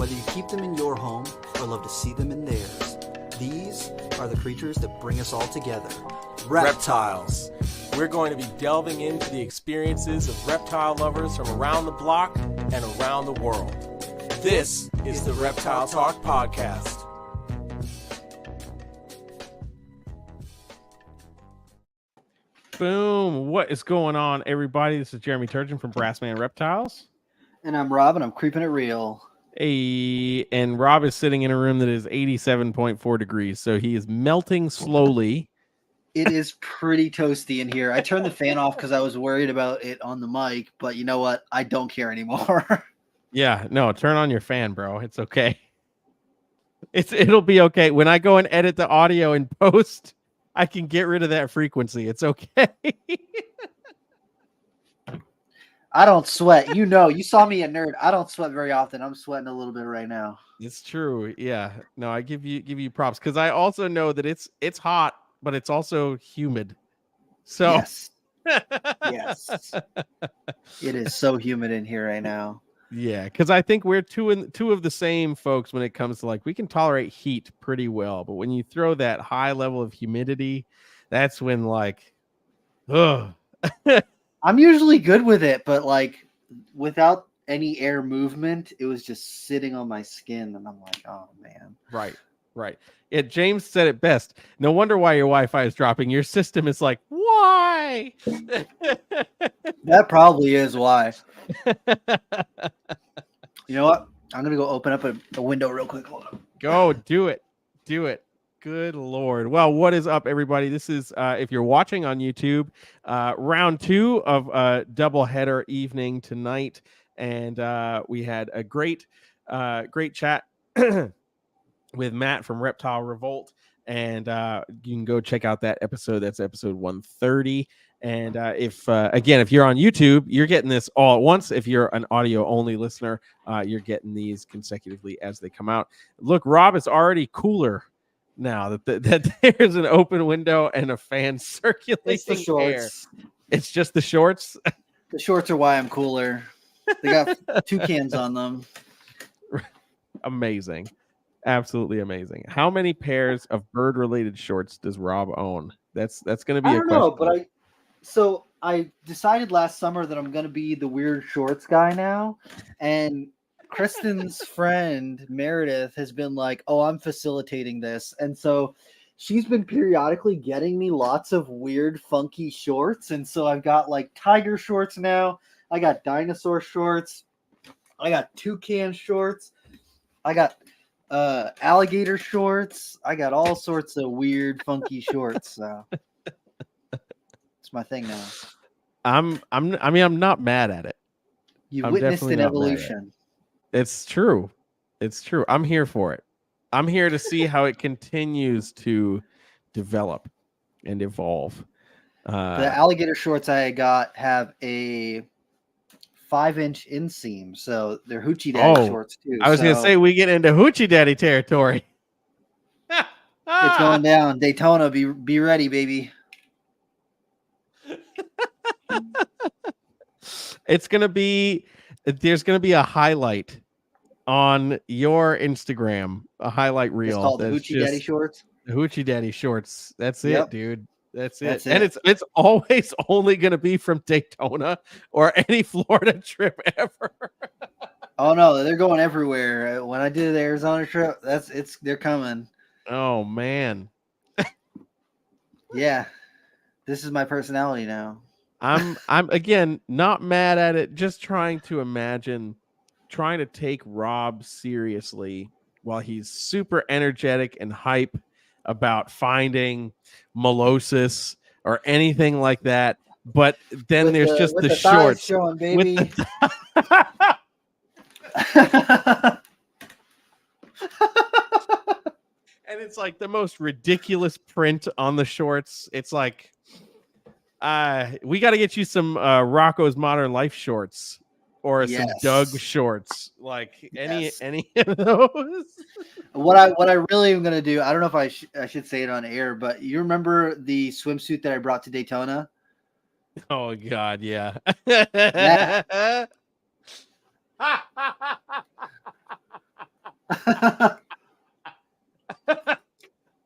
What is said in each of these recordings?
Whether you keep them in your home or love to see them in theirs, these are the creatures that bring us all together. Reptiles. We're going to be delving into the experiences of reptile lovers from around the block and around the world. This is the Reptile Talk Podcast. Boom. What is going on, everybody? This is Jeremy Turgeon from Brassman Reptiles. And I'm Rob, and I'm keeping it real. Hey, and Rob is sitting in a room that is 87.4 degrees, so he is melting slowly. It is pretty toasty in here. I turned the fan off because I was worried about it on the mic, but you know what? I don't care anymore. Yeah, no, turn on your fan, bro. It's okay. It'll be okay. When I go and edit the audio and post, I can get rid of that frequency. It's okay. I don't sweat. You know, you saw me a nerd. I don't sweat very often. I'm sweating a little bit right now. It's true. Yeah. No, I give you props because I also know that it's hot, but it's also humid. So yes. Yes. It is so humid in here right now. Yeah, because I think we're two of the same folks when it comes to like we can tolerate heat pretty well, but when you throw that high level of humidity, that's when like, ugh. I'm usually good with it, but like without any air movement, it was just sitting on my skin, and I'm like, oh man. Right. James said it best. No wonder why your Wi-Fi is dropping. Your system is like, why? That probably is why. You know what? I'm gonna go open up a window real quick. Hold on. Go do it. Good Lord. Well, what is up, everybody? This is if you're watching on YouTube, round 2 of a doubleheader evening tonight, and we had a great chat with Matt from Reptile Revolt, and you can go check out that episode. That's episode 130. And if you're on YouTube, you're getting this all at once. If you're an audio only listener, you're getting these consecutively as they come out. Look, Rob is already cooler now that there's an open window and a fan circulating It's the shorts. air. It's just the shorts. The shorts are why I'm cooler. They got toucans on them. Amazing. Absolutely amazing. How many pairs of bird-related shorts does Rob own? That's going to be I a don't question. know, but I decided last summer that I'm going to be the weird shorts guy now, and Kristen's friend Meredith has been like, "Oh, I'm facilitating this," and so she's been periodically getting me lots of weird, funky shorts, and so I've got like tiger shorts now. I got dinosaur shorts. I got toucan shorts. I got alligator shorts. I got all sorts of weird, funky shorts. So it's my thing now. I'm not mad at it. You I'm witnessed definitely an not mad at it. evolution. It's true. I'm here for it. I'm here to see how it continues to develop and evolve. The alligator shorts I got have a 5-inch inseam, so they're hoochie daddy shorts too. I was gonna say we get into hoochie daddy territory. It's going down. Daytona, be ready, baby. There's gonna be a highlight on your Instagram, a highlight reel. It's called the hoochie daddy shorts. The hoochie daddy shorts. That's Yep. it, dude. That's it. And it's always only going to be from Daytona or any Florida trip ever. Oh no, they're going everywhere. When I did the Arizona trip, they're coming. Oh man. Yeah. This is my personality now. I'm again not mad at it, just trying to take Rob seriously while he's super energetic and hype about finding Molossus or anything like that. But then there's just the shorts showing, baby. And it's like the most ridiculous print on the shorts. It's like we got to get you some Rocco's Modern Life shorts or some Doug shorts, like any of those. What I really am gonna do, I don't know if I should say it on air, but you remember the swimsuit that I brought to Daytona? Oh God, yeah.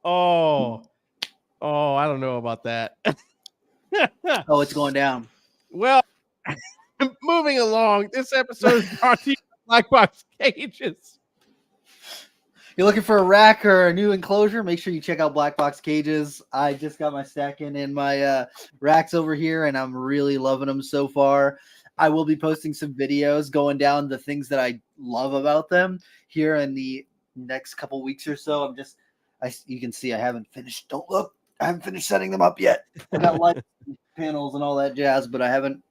Oh, I don't know about that. Oh, it's going down. Well, moving along, this episode is brought to you by Black Box Cages. You're looking for a rack or a new enclosure? Make sure you check out Black Box Cages. I just got my stack in my racks over here, and I'm really loving them so far. I will be posting some videos going down the things that I love about them here in the next couple weeks or so. You can see I haven't finished. Don't look. I haven't finished setting them up yet. I got light panels and all that jazz, but I haven't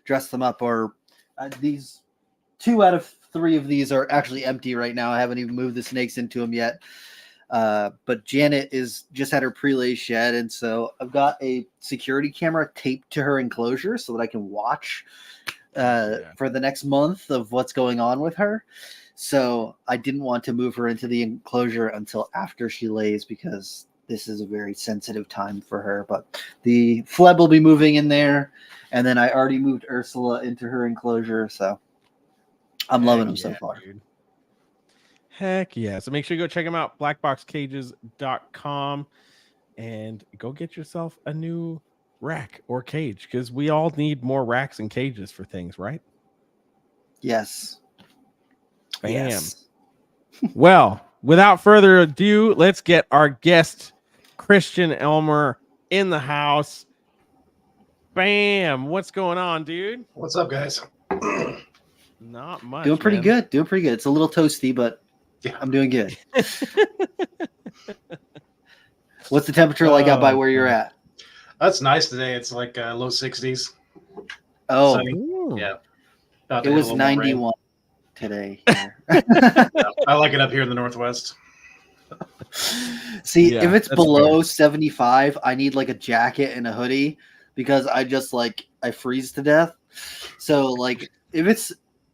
dressed them up. Or these 2 out of 3 of these are actually empty right now. I haven't even moved the snakes into them yet. But Janet just had her prelay shed, and so I've got a security camera taped to her enclosure so that I can watch for the next month of what's going on with her. So I didn't want to move her into the enclosure until after she lays, because this is a very sensitive time for her. But the Fleb will be moving in there, and then I already moved Ursula into her enclosure, so I'm loving them so far. Dude. Heck yeah. So make sure you go check them out, blackboxcages.com, and go get yourself a new rack or cage, because we all need more racks and cages for things, right? Yes. Bam. Yes. Well, without further ado, let's get our guest, Christian Elmer, in the house. Bam. What's going on, dude? What's up, guys? Not much. Doing pretty man. good. Doing pretty good. It's a little toasty, but Yeah. I'm doing good. What's the temperature like out by where you're at? That's nice today. It's like low 60s. Oh, Sunny. Ooh. Yeah. About it to hit a was little more rain. 91 today. here. Yeah, I like it up here in the Northwest. See, Yeah, if it's that's below 75, I need like a jacket and a hoodie, because I freeze to death. So like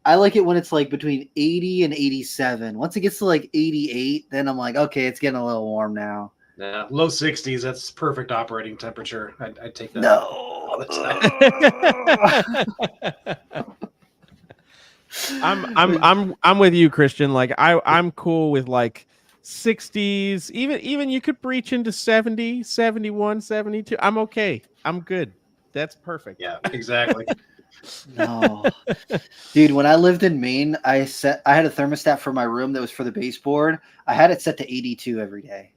I like it when it's like between 80 and 87. Once it gets to like 88, then I'm like, okay, it's getting a little warm now. Yeah, low 60s. That's perfect operating temperature. I'd take that. No. all the time. I'm with you, Christian. Like I'm cool with like 60s, even you could breach into 70, 71, 72. I'm okay. I'm good. That's perfect. Yeah, exactly. No, dude. When I lived in Maine, I had a thermostat for my room that was for the baseboard. I had it set to 82 every day.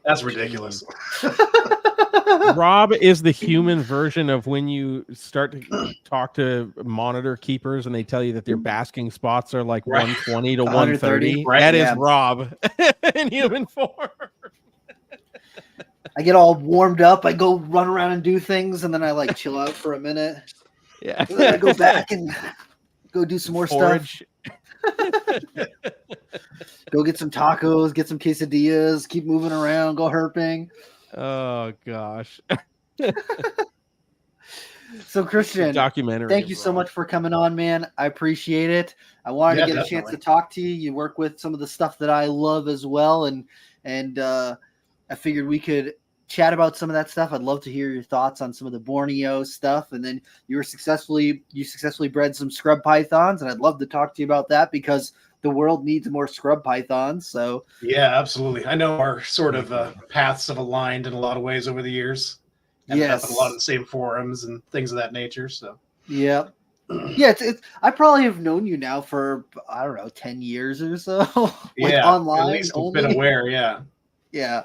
That's ridiculous. Rob is the human version of when you start to talk to monitor keepers and they tell you that their basking spots are like Right. 120 to 130. 130. Right, That yeah. is Rob in human form. I get all warmed up. I go run around and do things, and then I like chill out for a minute. Yeah. And then I go back and go do some more Forage. stuff. Go get some tacos, get some quesadillas, keep moving around, go herping. Oh gosh. So Christian, Documentary. thank of you so Rob. much for coming on, man. I appreciate it. I wanted Yeah, to get a chance to definitely. talk to you. You work with some of the stuff that I love as well, and I figured we could chat about some of that stuff. I'd love to hear your thoughts on some of the Borneo stuff. And then you successfully bred some scrub pythons, and I'd love to talk to you about that, because the world needs more scrub pythons. So Yeah, absolutely. I know our sort of paths have aligned in a lot of ways over the years. Ended up in a lot of the same forums and things of that nature. So yeah. Yeah, it's I probably have known you now for, I don't know, 10 years or so. Like yeah, online at least only. been aware. Yeah. Yeah.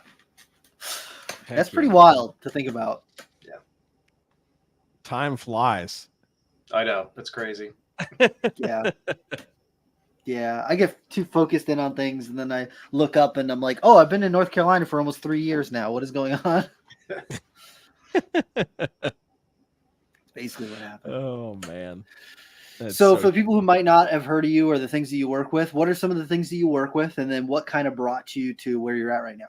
Heck That's pretty yeah. wild to think about. Time flies. I know. That's crazy. Yeah. Yeah. I get too focused in on things, and then I look up and I'm like, oh, I've been in North Carolina for almost 3 years now. What is going on? Basically what happened. Oh man. That's So for the people who might not have heard of you or the things that you work with, what are some of the things that you work with, and then what kind of brought you to where you're at right now?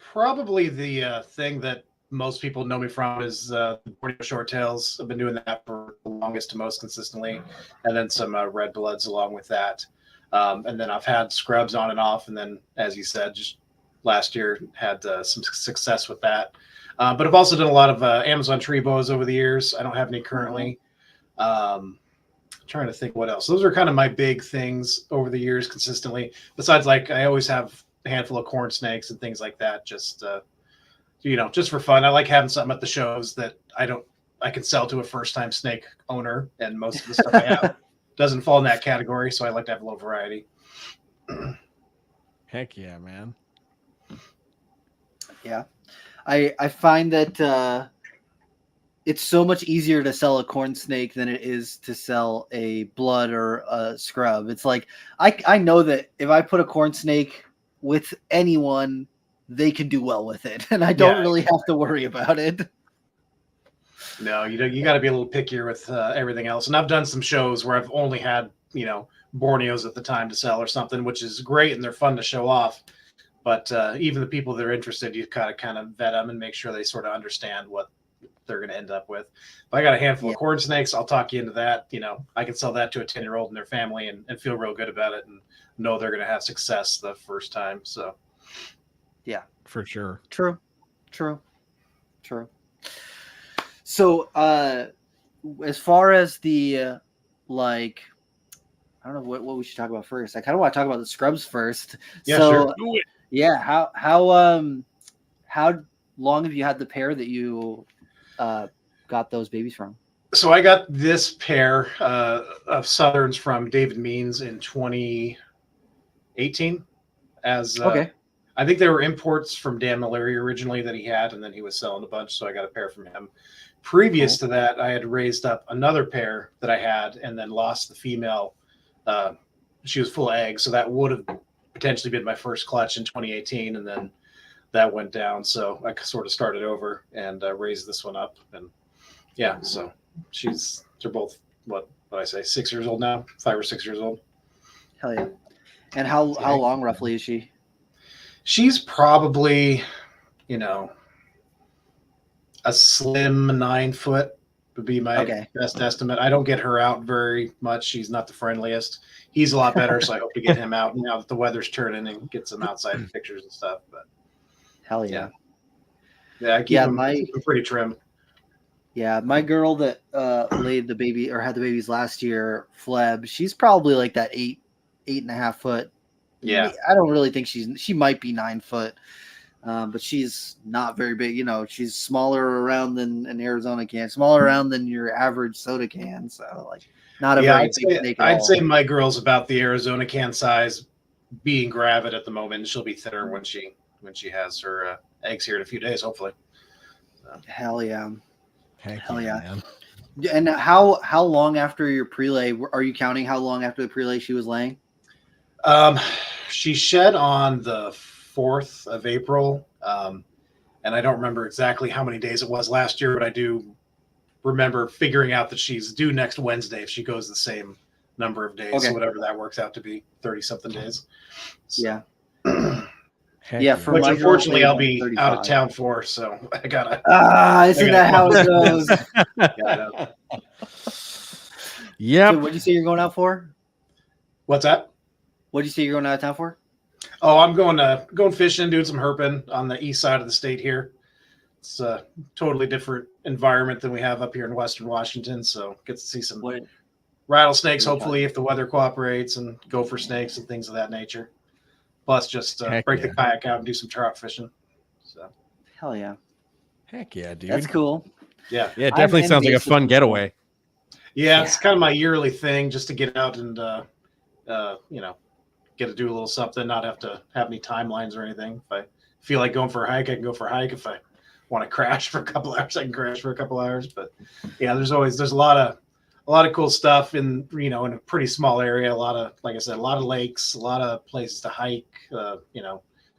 Probably the thing that most people know me from is the Borneo short tails. I've been doing that for the longest to most consistently, and then some red bloods along with that. And then I've had scrubs on and off, and then, as you said, just last year had some success with that. But I've also done a lot of Amazon tree boas over the years. I don't have any currently. trying to think what else. Those are kind of my big things over the years consistently. Besides, like I always have a handful of corn snakes and things like that. Just just for fun. I like having something at the shows that I can sell to a first time snake owner, and most of the stuff I have doesn't fall in that category. So I like to have a little variety. Heck yeah, man. Yeah. I find that it's so much easier to sell a corn snake than it is to sell a blood or a scrub. It's like I know that if I put a corn snake with anyone, they can do well with it, and I don't really have to worry about it. No, you got to be a little pickier with everything else. And I've done some shows where I've only had Borneos at the time to sell or something, which is great and they're fun to show off. But even the people that are interested, you kind of vet them and make sure they sort of understand what they're going to end up with. If I got a handful of corn snakes, I'll talk you into that. I can sell that to a 10-year-old and their family and feel real good about it and know they're going to have success the first time. So, yeah, for sure. True. So, as far as the I don't know what we should talk about first. I kind of want to talk about the scrubs first. Yeah, so, sure. Do it. Yeah, how long have you had the pair that you got those babies from? So I got this pair of Southerns from David Means in 2018. Okay. I think they were imports from Dan Mallory originally that he had, and then he was selling a bunch, so I got a pair from him. Previous to that, I had raised up another pair that I had and then lost the female. She was full of eggs, so that would have potentially been my first clutch in 2018, and then that went down. So I sort of started over and raised this one up. And yeah, so they're both, what I say, 6 years old now, 5 or 6 years old. Hell yeah. And how long roughly is she? She's probably, a slim 9 foot would be my best estimate. I don't get her out very much. She's not the friendliest. He's a lot better, so I hope to get him out now that the weather's turning and get some outside pictures and stuff. But hell yeah. Yeah, I keep him pretty trim. Yeah, my girl that laid the baby or had the babies last year, Fleb, she's probably like that 8.5 foot. Yeah. I don't really think she might be 9 foot. But she's not very big. She's smaller around than an Arizona can, smaller around than your average soda can. So not a very big snake. I'd say my girl's about the Arizona can size, being gravid at the moment. She'll be thinner when she has her eggs here in a few days, hopefully. So. Hell yeah. Hell yeah. Man. And how long after your prelay are you counting? How long after the prelay she was laying? She shed on the 4th of April. And I don't remember exactly how many days it was last year, but I do remember figuring out that she's due next Wednesday if she goes the same number of days. So whatever that works out to be, 30 something days. So. Yeah. Yeah. Which unfortunately I'll be 35. Out of town for, so I gotta. Isn't that how it goes? Yeah. So what'd you say you're going out for? What's that? What'd you say you're going out of town for? Oh, I'm going fishing, doing some herping on the east side of the state here. It's a totally different environment than we have up here in Western Washington. So get to see some rattlesnakes, hopefully, if the weather cooperates, and gopher snakes and things of that nature. Plus, just break the kayak out and do some trout fishing. So, hell yeah! Heck yeah, dude! That's cool. Yeah, it definitely sounds like a fun getaway. Yeah, it's kind of my yearly thing, just to get out and get to do a little something, not have to have any timelines or anything. If I feel like going for a hike, I can go for a hike. If I want to crash for a couple hours, I can crash for a couple hours. But yeah, there's a lot of cool stuff in a pretty small area. A lot of, like I said, a lot of lakes, a lot of places to hike,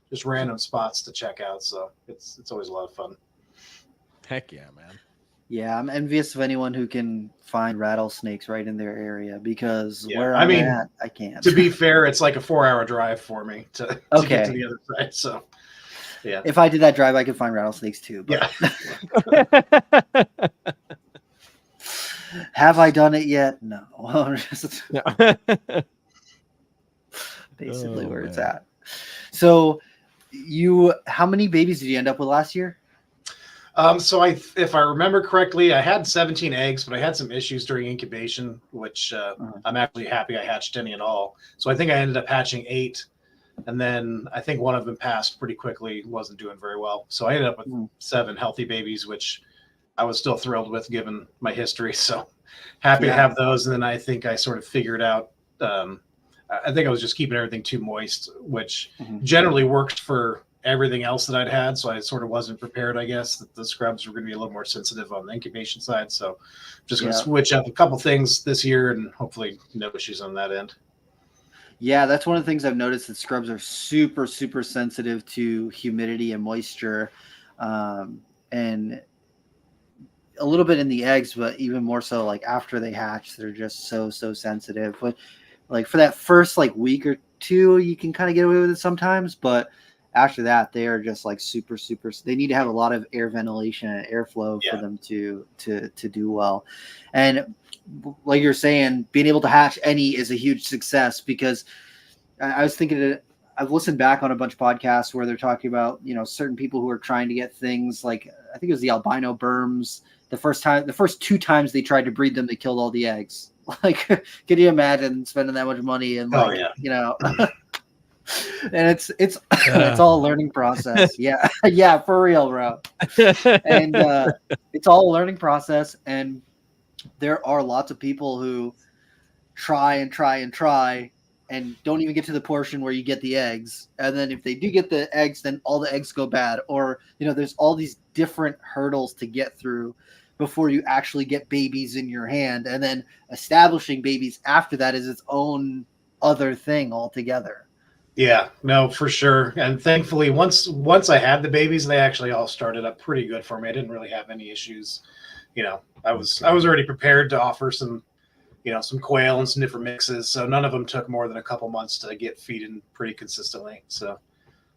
just random spots to check out. So it's always a lot of fun. Heck yeah, man. Yeah, I'm envious of anyone who can find rattlesnakes right in their area, because where I'm at, I can't. To be fair, it's like a 4-hour drive for me to get to the other side. So, yeah. If I did that drive, I could find rattlesnakes too. But... Yeah. Have I done it yet? No. Basically where it's at. So, how many babies did you end up with last year? So if I remember correctly, I had 17 eggs, but I had some issues during incubation, which I'm actually happy I hatched any at all. So I think I ended up hatching 8, and then I think one of them passed pretty quickly, wasn't doing very well. So I ended up with 7 healthy babies, which I was still thrilled with given my history. So happy to have those. And then I think I sort of figured out, I think I was just keeping everything too moist, which generally worked for everything else that I'd had. So I sort of wasn't prepared, I guess, that the scrubs were going to be a little more sensitive on the incubation side. So I'm just going to switch up a couple things this year and hopefully no issues on that end. Yeah, that's one of the things I've noticed, that scrubs are super, super sensitive to humidity and moisture, and a little bit in the eggs, but even more so like after they hatch, they're just so sensitive. But like for that first like week or two, you can kind of get away with it sometimes, but after that, they are just like super. They need to have a lot of air ventilation and airflow for them to do well. And like you're saying, being able to hatch any is a huge success, because I was thinking, I've listened back on a bunch of podcasts where they're talking about, certain people who are trying to get things like, I think it was the albino berms. The first 2 times they tried to breed them, they killed all the eggs. Like, can you imagine spending that much money and and it's all a learning process. Yeah, for real, bro. And it's all a learning process, and there are lots of people who try and don't even get to the portion where you get the eggs. And then if they do get the eggs, then all the eggs go bad, or there's all these different hurdles to get through before you actually get babies in your hand, and then establishing babies after that is its own other thing altogether. Yeah, no, for sure. And thankfully, once I had the babies, they actually all started up pretty good for me. I didn't really have any issues. I was already prepared to offer some, some quail and some different mixes. So none of them took more than a couple months to get feeding pretty consistently. So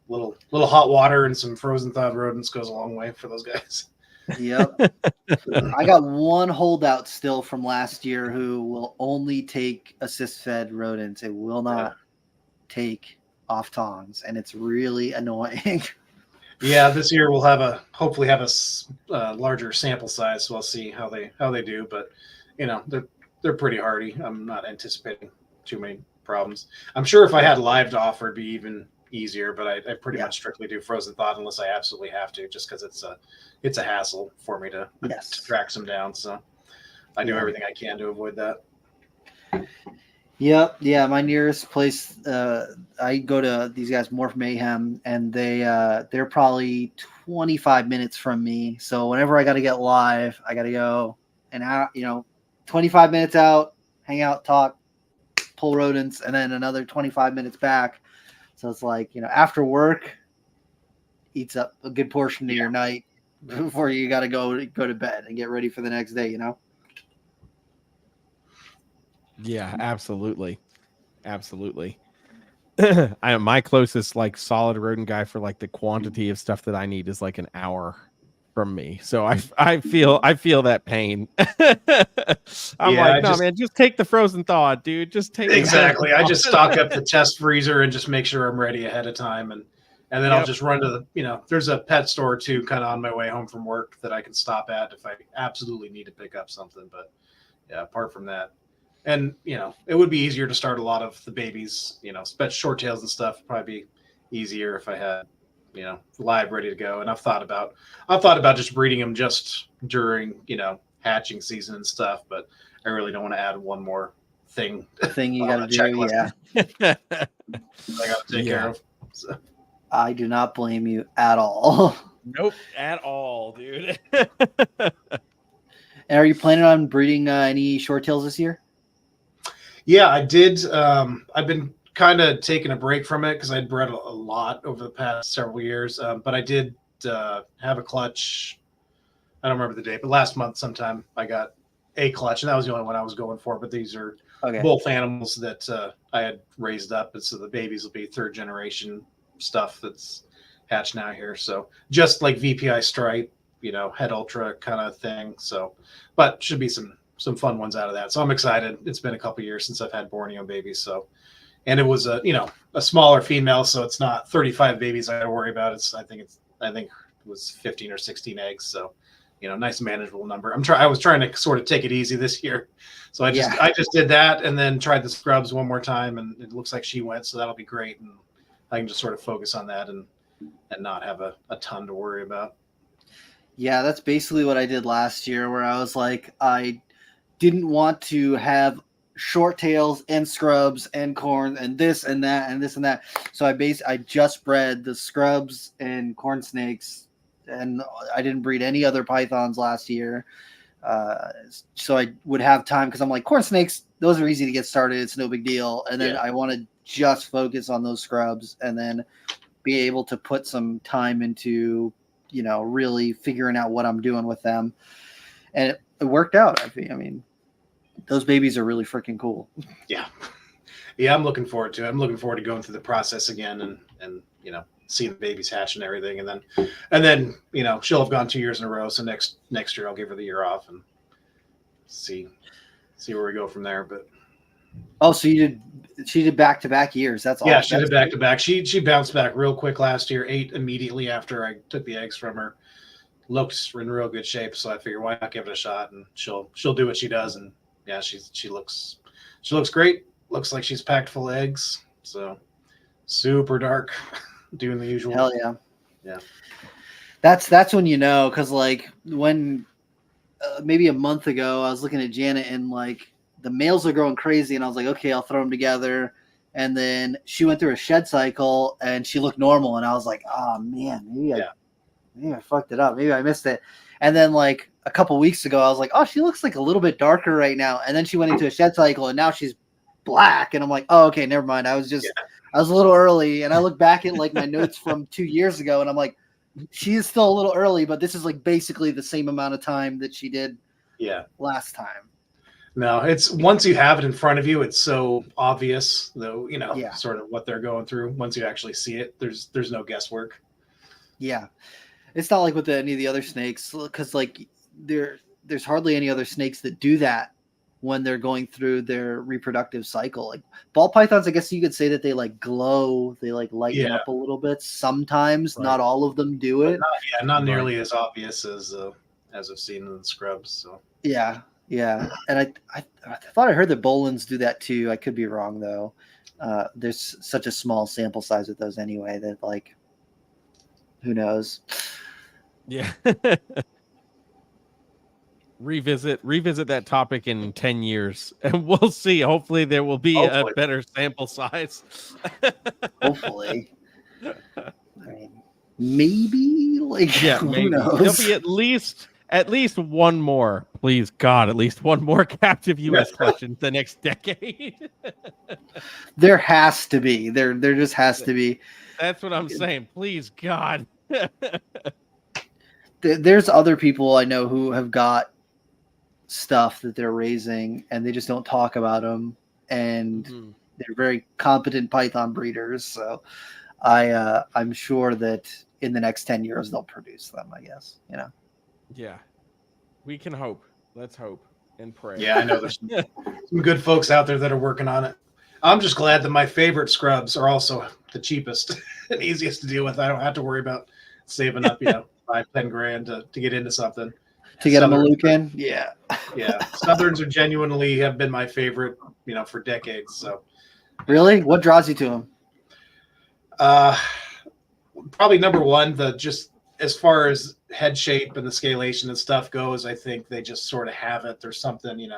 little hot water and some frozen thawed rodents goes a long way for those guys. Yep. I got one holdout still from last year who will only take assist-fed rodents. It will not take off tongs, and it's really annoying. Yeah, this year we'll hopefully have a larger sample size, so we'll see how they do. But they're pretty hardy. I'm not anticipating too many problems. I'm sure if I had live to offer, it'd be even easier. But I pretty much strictly do frozen thawed unless I absolutely have to, just because it's a hassle for me to track some down. So I do everything I can to avoid that. Yep. Yeah. My nearest place, I go to these guys, Morph Mayhem, and they're probably 25 minutes from me. So whenever I got to get live, I got to go and out, 25 minutes out, hang out, talk, pull rodents, and then another 25 minutes back. So it's like, after work eats up a good portion of your night before you got to go to bed and get ready for the next day, Yeah, absolutely. I am my closest like solid rodent guy for like the quantity of stuff that I need is like an hour from me. So I feel that pain. I'm like, no, man, just take the frozen thaw, dude. Just take exactly. I just stock up the test freezer and just make sure I'm ready ahead of time, and then I'll just run to there's a pet store too, kind of on my way home from work that I can stop at if I absolutely need to pick up something. But yeah, apart from that. And, it would be easier to start a lot of the babies, especially short tails and stuff, probably be easier if I had, live ready to go. And I've thought about just breeding them just during, hatching season and stuff, but I really don't want to add one more thing you got to do. Yeah. I got to take care of. So. I do not blame you at all. Nope, at all, dude. And are you planning on breeding any short tails this year? Yeah, I did. I've been kind of taking a break from it because I'd bred a lot over the past several years. But I did have a clutch. I don't remember the date, but last month sometime I got a clutch, and that was the only one I was going for. But these are both animals that I had raised up, and so the babies will be 3rd generation stuff that's hatched now here. So just like VPI stripe, head ultra kind of thing. So, but should be some fun ones out of that. So I'm excited. It's been a couple years since I've had Borneo babies. So, and it was a smaller female, so it's not 35 babies I got to worry about. I think was 15 or 16 eggs. So, nice manageable number. I was trying to sort of take it easy this year. So I just did that and then tried the scrubs one more time, and it looks like she went. So that'll be great. And I can just sort of focus on that and not have a ton to worry about. Yeah, that's basically what I did last year, where I was like, I didn't want to have short tails and scrubs and corn and this and that and this and that. So I just bred the scrubs and corn snakes, and I didn't breed any other pythons last year. So I would have time, because I'm like, corn snakes, those are easy to get started. It's no big deal. And then I want to just focus on those scrubs and then be able to put some time into, really figuring out what I'm doing with them. And it worked out. I mean, those babies are really freaking cool. Yeah. Yeah, I'm looking forward to it. I'm looking forward to going through the process again and seeing the babies hatch and everything. And then she'll have gone 2 years in a row. So next year I'll give her the year off and see where we go from there. But so she did back-to-back years. That's awesome. Yeah, she did back-to-back. She bounced back real quick last year, ate immediately after I took the eggs from her. Looked in real good shape. So I figured, why not give it a shot? And she'll do what she does. And yeah, she looks great. Looks like she's packed full of eggs. So super dark, doing the usual. Hell yeah. Yeah. That's when because like when maybe a month ago I was looking at Janet and like the males are growing crazy, and I was like, okay, I'll throw them together. And then she went through a shed cycle and she looked normal, and I was like, oh man, maybe I fucked it up. Maybe I missed it. And then like a couple weeks ago, I was like, oh, she looks like a little bit darker right now. And then she went into a shed cycle, and now she's black. And I'm like, oh, okay, never mind. I was a little early. And I look back at like my notes from 2 years ago, and I'm like, she is still a little early, but this is like basically the same amount of time that she did last time. No, it's once you have it in front of you, it's so obvious though, sort of what they're going through. Once you actually see it, there's no guesswork. Yeah. It's not like with any of the other snakes, because like there's hardly any other snakes that do that when they're going through their reproductive cycle. Like ball pythons, I guess you could say that they like glow, they like lighten up a little bit. Sometimes, not all of them do it. Not nearly as obvious as I've seen in the scrubs. So yeah. And I thought I heard that Bolins do that too. I could be wrong though. There's such a small sample size with those anyway that like, who knows? Yeah. Revisit that topic in 10 years and we'll see. Hopefully there will be a better sample size. Hopefully. I mean, maybe like, maybe. Who knows? There'll be at least one more, please God, at least one more captive U.S. collection the next decade. There has to be. There just has to be. That's what I'm saying. Please God. There's other people I know who have got stuff that they're raising, and they just don't talk about them. And they're very competent python breeders. So I'm sure that in the next 10 years they'll produce them, I guess, Yeah, we can hope. Let's hope and pray. Yeah, I know there's some good folks out there that are working on it. I'm just glad that my favorite scrubs are also the cheapest and easiest to deal with. I don't have to worry about saving up, $5-10 to get into something. To get them a Lucan? Yeah. Yeah. Southerns genuinely have been my favorite, for decades. So really? What draws you to them? Probably number one, just as far as head shape and the scalation and stuff goes, I think they just sort of have it. There's something,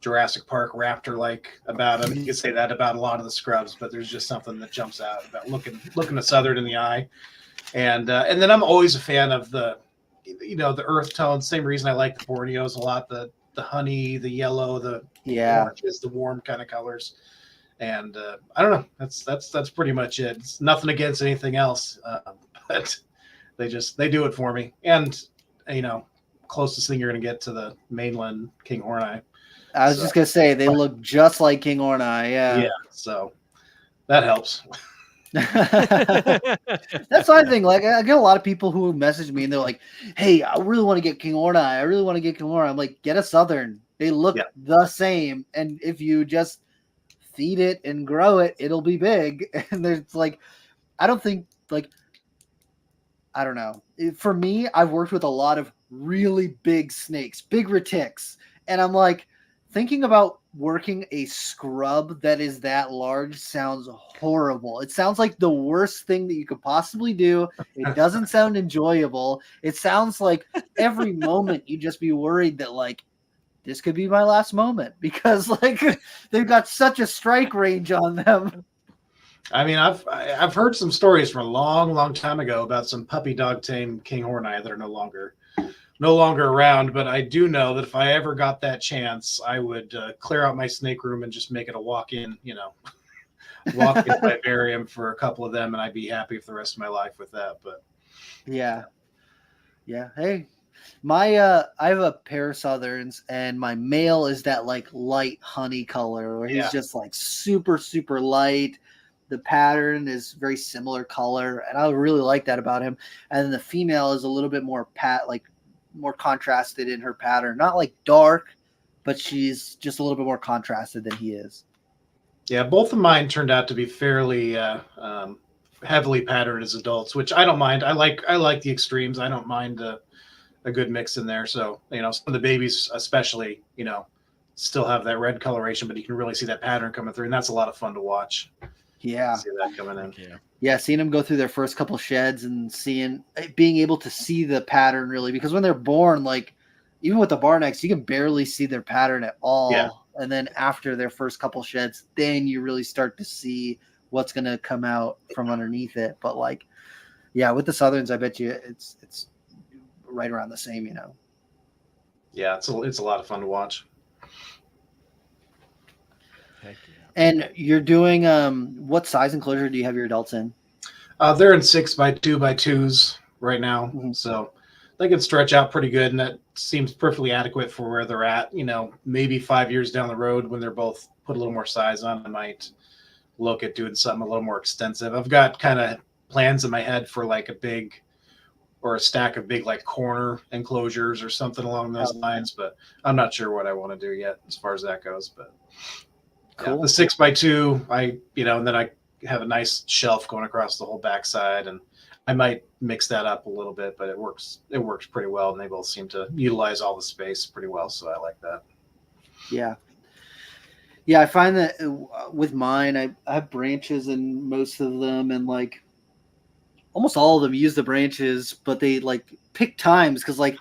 Jurassic Park raptor-like about them. You could say that about a lot of the scrubs, but there's just something that jumps out about looking a Southern in the eye. And then I'm always a fan of the earth tones. Same reason I like the Borneos a lot. The honey, the yellow, the oranges, the warm kind of colors. And I don't know. That's pretty much it. It's nothing against anything else, but they do it for me. And closest thing you're gonna get to the mainland King Horneye. I was just gonna say they look just like King Horneye. Yeah. So that helps. That's what I think. Like, I get a lot of people who message me and they're like, "Hey, I really want to get King Horneye. I really want to get King Horneye." I'm like, "Get a Southern. They look the same, and if you just feed it and grow it, it'll be big." And there's like, I don't think like I don't know. For me, I've worked with a lot of really big snakes, big retics, and I'm like, thinking about working a scrub that is that large sounds horrible. It sounds like the worst thing that you could possibly do. It doesn't sound enjoyable. It sounds like every moment you just be worried that like this could be my last moment because like they've got such a strike range on them. I mean, I've heard some stories from a long time ago about some puppy dog tame king horneye that are no longer around. But I do know that if I ever got that chance, I would clear out my snake room and just make it a walk-in, walk-in vivarium for a couple of them, and I'd be happy for the rest of my life with that. But yeah. Hey, my I have a pair of Southerns, and my male is that like light honey color, where he's just like super light. The pattern is very similar color, and I really like that about him. And then the female is a little bit more more contrasted in her pattern, not like dark, but she's just a little bit more contrasted than he is. Yeah, both of mine turned out to be fairly heavily patterned as adults, which I don't mind. I like the extremes. I don't mind a good mix in there. So some of the babies, especially, still have that red coloration, but you can really see that pattern coming through, and that's a lot of fun to watch. Yeah. See that coming in. Yeah, seeing them go through their first couple sheds and being able to see the pattern really, because when they're born, like even with the Borneos, you can barely see their pattern at all. Yeah. And then after their first couple sheds, then you really start to see what's going to come out from underneath it. But like, yeah, with the Southerns, I bet you it's right around the same, Yeah, it's a lot of fun to watch. Heck yeah. And you're doing what size enclosure do you have your adults in? They're in 6x2x2s right now, so they can stretch out pretty good, and that seems perfectly adequate for where they're at. Maybe 5 years down the road when they're both put a little more size on, I might look at doing something a little more extensive. I've got kind of plans in my head for like a stack of big like corner enclosures or something along those lines, but I'm not sure what I want to do yet as far as that goes. But cool. Yeah, the 6x2, and then I have a nice shelf going across the whole backside, and I might mix that up a little bit, but it works pretty well, and they both seem to utilize all the space pretty well, so I like that. Yeah, I find that with mine, I have branches in most of them, and like almost all of them use the branches, but they like pick times because like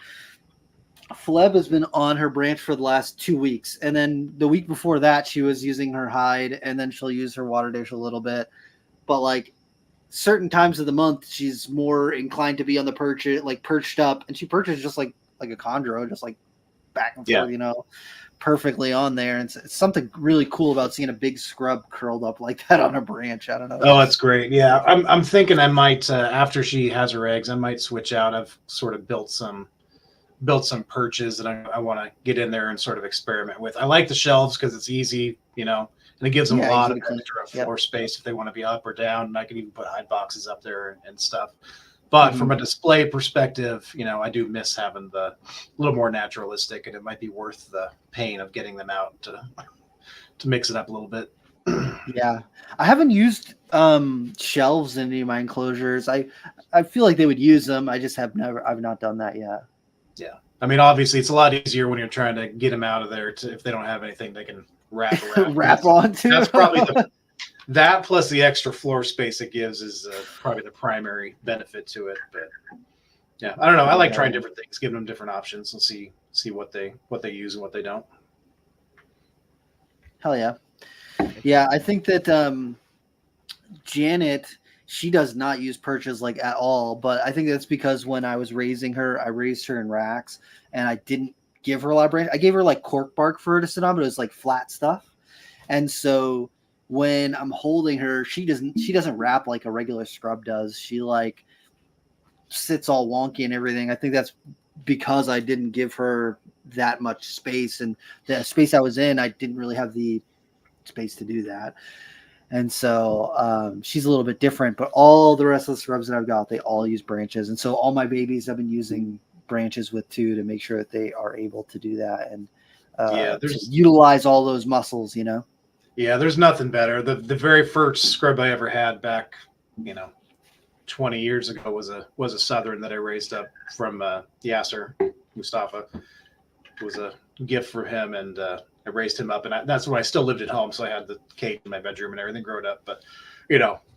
Fleb has been on her branch for the last 2 weeks, and then the week before that she was using her hide, and then she'll use her water dish a little bit. But like certain times of the month, she's more inclined to be on the perch, like perched up, and she perches just like a chondro, just like back and forth, perfectly on there. And it's something really cool about seeing a big scrub curled up like that on a branch. I don't know. Oh, that's great. Yeah, I'm thinking I might after she has her eggs, I might switch out. I've sort of built some perches that I want to get in there and sort of experiment with. I like the shelves because it's easy, and it gives them a lot of extra floor space if they want to be up or down. And I can even put hide boxes up there and stuff. But from a display perspective, I do miss having the little more naturalistic, and it might be worth the pain of getting them out to mix it up a little bit. Yeah, I haven't used shelves in any of my enclosures. I feel like they would use them. I just I've not done that yet. Yeah, I mean, obviously, it's a lot easier when you're trying to get them out of there. If they don't have anything, they can wrap around. Wrap onto. That's probably that plus the extra floor space it gives is probably the primary benefit to it. But yeah, I don't know. I like trying different things, giving them different options, and see what they use and what they don't. Hell yeah. Yeah, I think that Janet, she does not use perches like at all, but I think that's because when I was raising her, I raised her in racks, and I didn't give her a lot of branch. I gave her like cork bark for her to sit on, but it was like flat stuff. And so when I'm holding her, she doesn't wrap like a regular scrub does. She like sits all wonky and everything. I think that's because I didn't give her that much space, and the space I was in, I didn't really have the space to do that. And so she's a little bit different, but all the rest of the scrubs that I've got, they all use branches. And so all my babies I've been using branches with too, to make sure that they are able to do that and to utilize all those muscles, Yeah, there's nothing better. The very first scrub I ever had back, 20 years ago was a Southern that I raised up from Yasser Mustafa. It was a gift for him, and I raised him up, and that's when I still lived at home, so I had the cage in my bedroom and everything growing up. But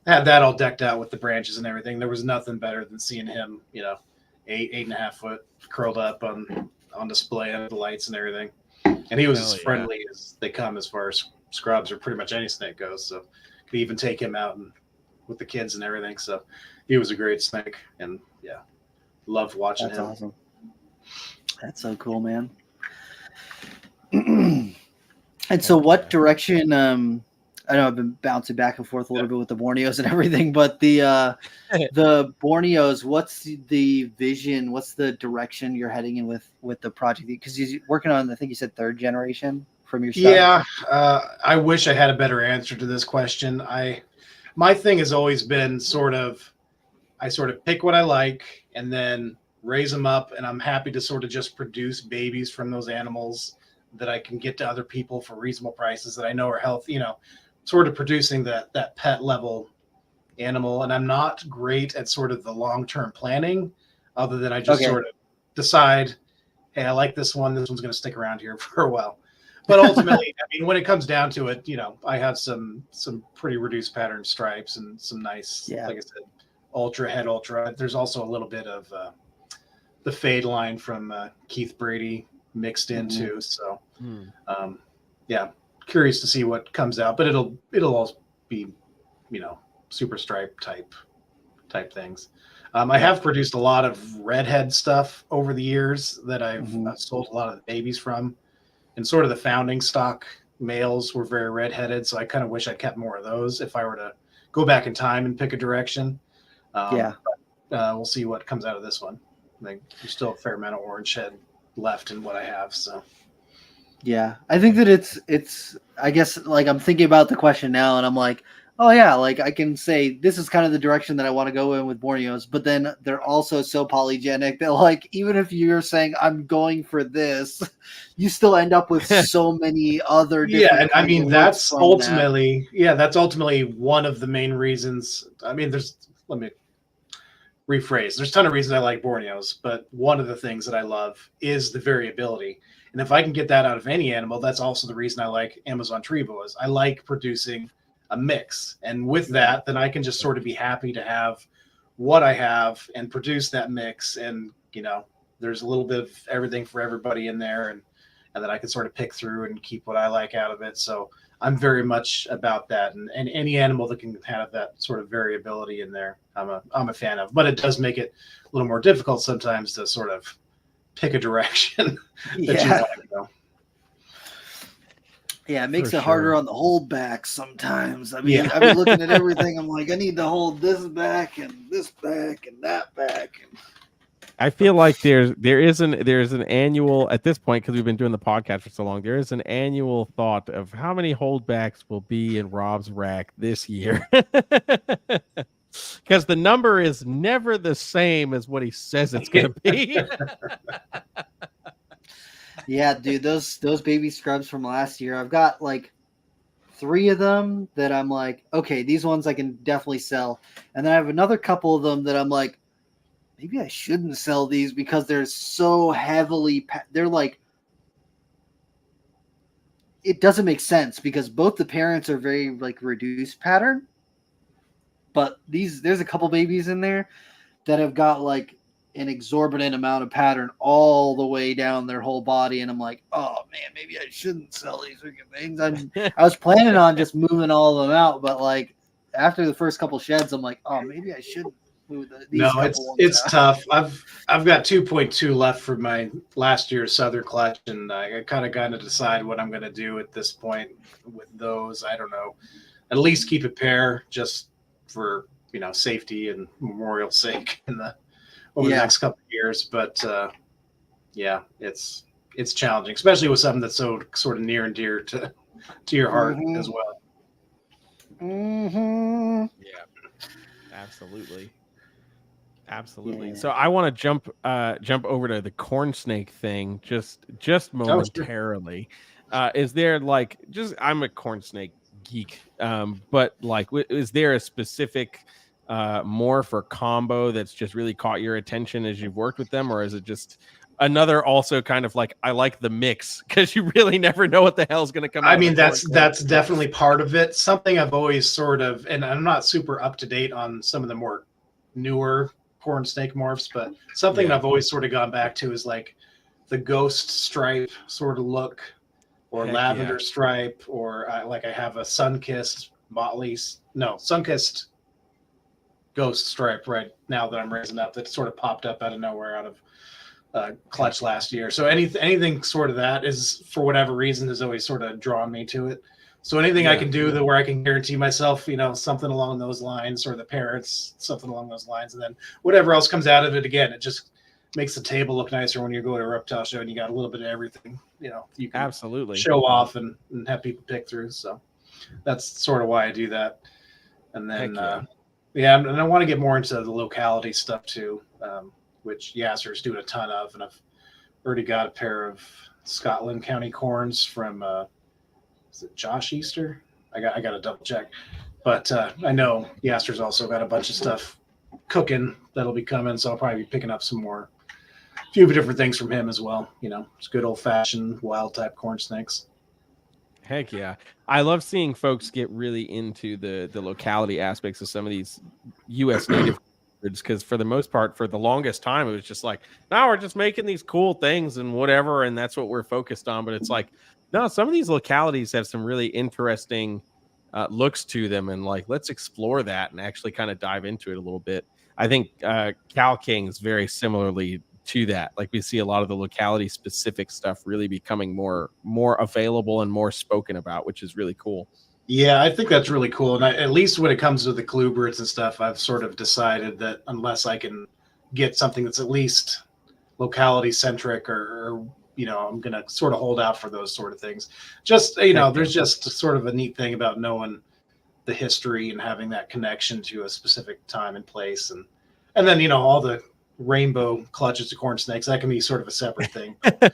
had that all decked out with the branches and everything. There was nothing better than seeing him, 8.5 foot curled up on display under the lights and everything. And he was as friendly as they come as far as scrubs or pretty much any snake goes. So could even take him out and with the kids and everything. So he was a great snake, and loved watching him. That's awesome. That's so cool, man. And so what direction, I know I've been bouncing back and forth a little bit with the Borneos and everything, but the Borneos, what's the vision? What's the direction you're heading in with the project? Because you're working on, I think you said 3rd generation from your stuff. Yeah. I wish I had a better answer to this question. My thing has always been I sort of pick what I like and then raise them up, and I'm happy to sort of just produce babies from those animals that I can get to other people for reasonable prices that I know are healthy, sort of producing that pet level animal. And I'm not great at sort of the long-term planning, other than I just sort of decide, hey, I like this one. This one's going to stick around here for a while. But ultimately, I mean, when it comes down to it, I have some pretty reduced pattern stripes and some nice, like I said, ultra. There's also a little bit of the fade line from Keith Brady mixed into. So, curious to see what comes out. But it'll all be, super stripe type things. I have produced a lot of redhead stuff over the years that I've sold a lot of the babies from. And sort of the founding stock males were very redheaded, so I kind of wish I kept more of those if I were to go back in time and pick a direction. But, we'll see what comes out of this one. There's still a fair amount of orange head left in what I have. So, yeah, I think that it's. I guess like I'm thinking about the question now, and I'm like, oh yeah, like I can say this is kind of the direction that I want to go in with Borneos, but then they're also so polygenic that like even if you're saying I'm going for this, you still end up with so many other different and I mean that's ultimately one of the main reasons. I mean, let me rephrase. There's a ton of reasons I like Borneos, but one of the things that I love is the variability. And if I can get that out of any animal, that's also the reason I like Amazon tree boas. I like producing a mix, and with that, then I can just sort of be happy to have what I have and produce that mix. And there's a little bit of everything for everybody in there, and then I can sort of pick through and keep what I like out of it. So I'm very much about that, and any animal that can have that sort of variability in there, I'm a fan of. But it does make it a little more difficult sometimes to sort of pick a direction that you want to go. Yeah, it makes it harder on the hold back sometimes. I mean, I've been looking at everything. I'm like, I need to hold this back and this back and that back. I feel like there's an annual at this point, because we've been doing the podcast for so long. There is an annual thought of how many holdbacks will be in Rob's rack this year, because the number is never the same as what he says it's going to be. Yeah, dude, those baby scrubs from last year, I've got like 3 of them that I'm like, okay, these ones I can definitely sell. And then I have another couple of them that I'm like, maybe I shouldn't sell these because they're so heavily, they're like, it doesn't make sense because both the parents are very like reduced pattern. But there's a couple babies in there that have got like an exorbitant amount of pattern all the way down their whole body, and I'm like, oh man, maybe I shouldn't sell these freaking things. I was planning on just moving all of them out, but like after the first couple sheds, I'm like, oh, maybe I shouldn't move these. No, it's tough. I've got 2.2 left for my last year's Southern clutch, and I kind of got to decide what I'm going to do at this point with those. I don't know. At least keep a pair just for safety and memorial sake over the next couple of years. But it's challenging, especially with something that's so sort of near and dear to your heart as well. Mm-hmm. Yeah, absolutely. So I want to jump over to the corn snake thing just momentarily. Is there I'm a corn snake geek, but like is there a specific morph or combo that's just really caught your attention as you've worked with them, or is it just another also kind of like I like the mix because you really never know what the hell's going to come out? I mean, that's definitely part of it. Something I've always sort of, and I'm not super up to date on some of the more newer corn snake morphs, but something I've always sort of gone back to is like the ghost stripe sort of look, or lavender stripe, or like I have a sun-kissed sun-kissed ghost stripe right now that I'm raising up that sort of popped up out of nowhere out of clutch last year. So anything sort of that is, for whatever reason, has always sort of drawn me to it. So anything I can do where I can guarantee myself, something along those lines, or the parents, something along those lines, and then whatever else comes out of it, again, it just makes the table look nicer when you go to a reptile show and you got a little bit of everything, you can absolutely show off and have people pick through. So that's sort of why I do that. And then, and I want to get more into the locality stuff too, which Yasser's doing a ton of, and I've already got a pair of Scotland County corns from, is it Josh Easter? I got to double check, but I know Yasser's also got a bunch of stuff cooking that'll be coming, so I'll probably be picking up some more, a few different things from him as well. It's good old fashioned wild type corn snakes. Heck yeah. I love seeing folks get really into the locality aspects of some of these U.S. native because for the most part, for the longest time, it was just like, no, we're just making these cool things and whatever, and that's what we're focused on. But it's like, no, some of these localities have some really interesting looks to them, and like, let's explore that and actually kind of dive into it a little bit. I think Cal King's very similarly to that. Like, we see a lot of the locality specific stuff really becoming more available and more spoken about, which is really cool. Yeah, I think that's really cool. And at least when it comes to the Kluberts and stuff, I've sort of decided that unless I can get something that's at least locality centric, or I'm going to sort of hold out for those sort of things. Just, there's just sort of a neat thing about knowing the history and having that connection to a specific time and place. And then, all the rainbow clutches of corn snakes, that can be sort of a separate thing. I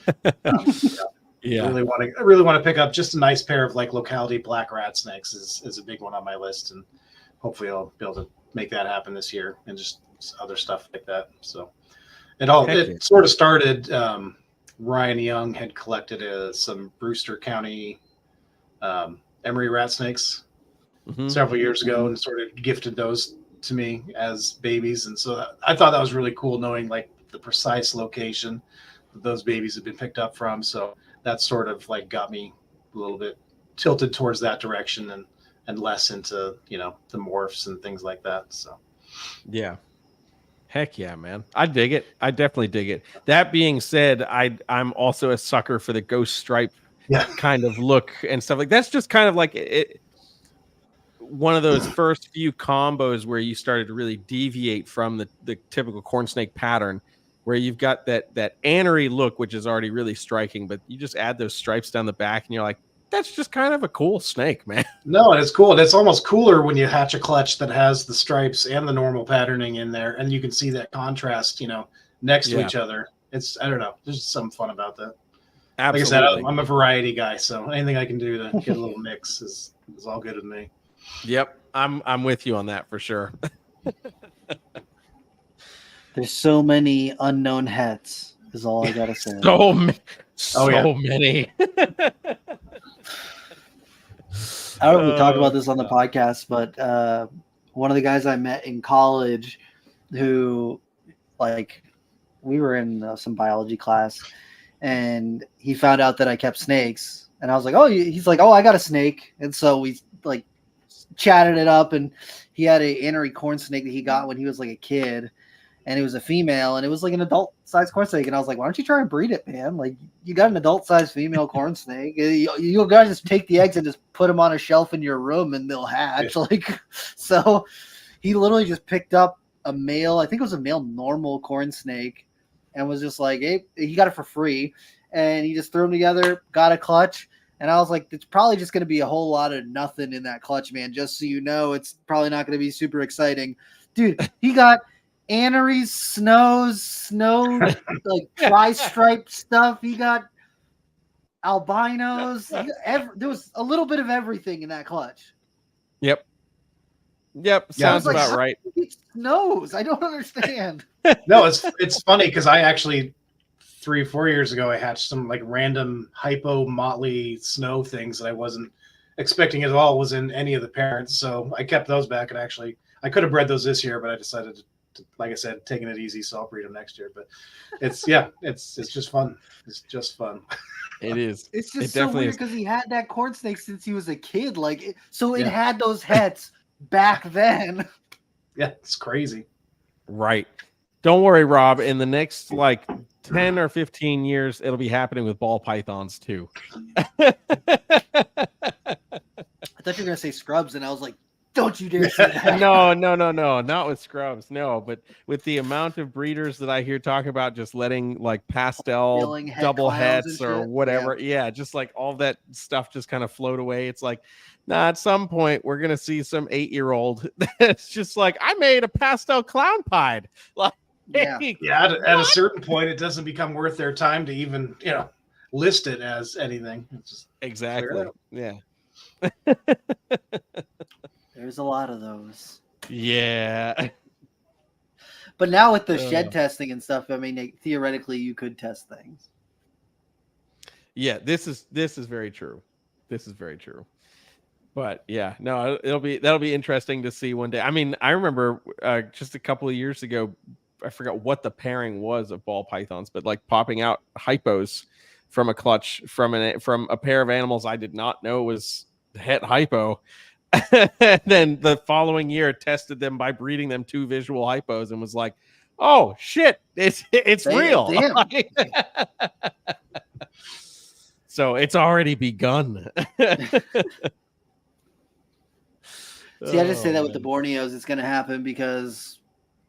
really want to pick up just a nice pair of like locality black rat snakes is a big one on my list, and hopefully I'll be able to make that happen this year, and just other stuff like that. So it sort of started. Ryan Young had collected some Brewster County emery rat snakes several years ago, and sort of gifted those to me as babies. And so I thought that was really cool, knowing like the precise location that those babies have been picked up from. So that sort of like got me a little bit tilted towards that direction, and less into, the morphs and things like that. So, yeah. Heck yeah, man. I dig it. I definitely dig it. That being said, I'm also a sucker for the ghost stripe kind of look and stuff. Like, that's just kind of like one of those first few combos where you started to really deviate from the typical corn snake pattern, where you've got that anery look, which is already really striking, but you just add those stripes down the back and you're like, that's just kind of a cool snake, man. No, and it's cool. And it's almost cooler when you hatch a clutch that has the stripes and the normal patterning in there, and you can see that contrast, next to each other. I don't know. There's some fun about that. Absolutely. Like I said, I'm a variety guy, so anything I can do to get a little mix is all good with me. Yep. I'm with you on that for sure. There's so many unknown hats is all I gotta say. So many. I don't know if we talked about this on the podcast, but one of the guys I met in college, who, like, we were in some biology class, and he found out that I kept snakes, and I was like, oh, he's like, oh, I got a snake, and so we like chatted it up, and he had a anery corn snake that he got when he was like a kid, and it was a female, and it was like an adult size corn snake, and I was like, why don't you try and breed it, man? Like, you got an adult size female corn snake, you guys just take the eggs and just put them on a shelf in your room and they'll hatch. Like, so he literally just picked up a male, I think it was a male normal corn snake, and was just like, hey, he got it for free, and he just threw them together, got a clutch. And I was like, it's probably just going to be a whole lot of nothing in that clutch, man. Just so you know, it's probably not going to be super exciting. Dude, he got aneries, snow, like tri-stripe stuff. He got albinos. There was a little bit of everything in that clutch. Yep. Yep, Yeah, sounds like, about how right. It snows. I don't understand. No, it's funny because I actually 3-4 years ago I hatched some like random hypo motley snow things that I wasn't expecting at all was in any of the parents. So I kept those back, and actually I could have bred those this year, but I decided to, like I said, taking it easy, so I'll breed them next year. But it's just fun. It's just fun. It is. It's It just so definitely weird is. because he had that corn snake since he was a kid. Like, so it Yeah. had those hets back then. Yeah, it's crazy. Right. Don't worry, Rob. In the next like 10 or 15 years, it'll be happening with ball pythons too. I thought you were gonna say scrubs, and I was like, "Don't you dare say that!" No, not with scrubs. No, but with the amount of breeders that I hear talk about just letting like pastel Milling het double clowns and hets or shit. whatever. Yeah, just like all that stuff just kind of float away. It's like, nah, at some point we're gonna see some 8-year-old that's just like, I made a pastel clown pied. Like, Yeah. Yeah, at a certain point, it doesn't become worth their time to even list it as anything. It's just exactly. out. Yeah. There's a lot of those. Yeah. But now with the shed testing and stuff, I mean, theoretically, you could test things. Yeah, this is very true. This is very true. But yeah, no, that'll be interesting to see one day. I mean, I remember just a couple of years ago, I forgot what the pairing was of ball pythons, but like popping out hypos from a clutch from a pair of animals I did not know was het hypo. And then the following year tested them by breeding them 2 visual hypos and was like, oh shit, it's real. Damn. So it's already begun. See, I just say that with the Borneos, it's going to happen because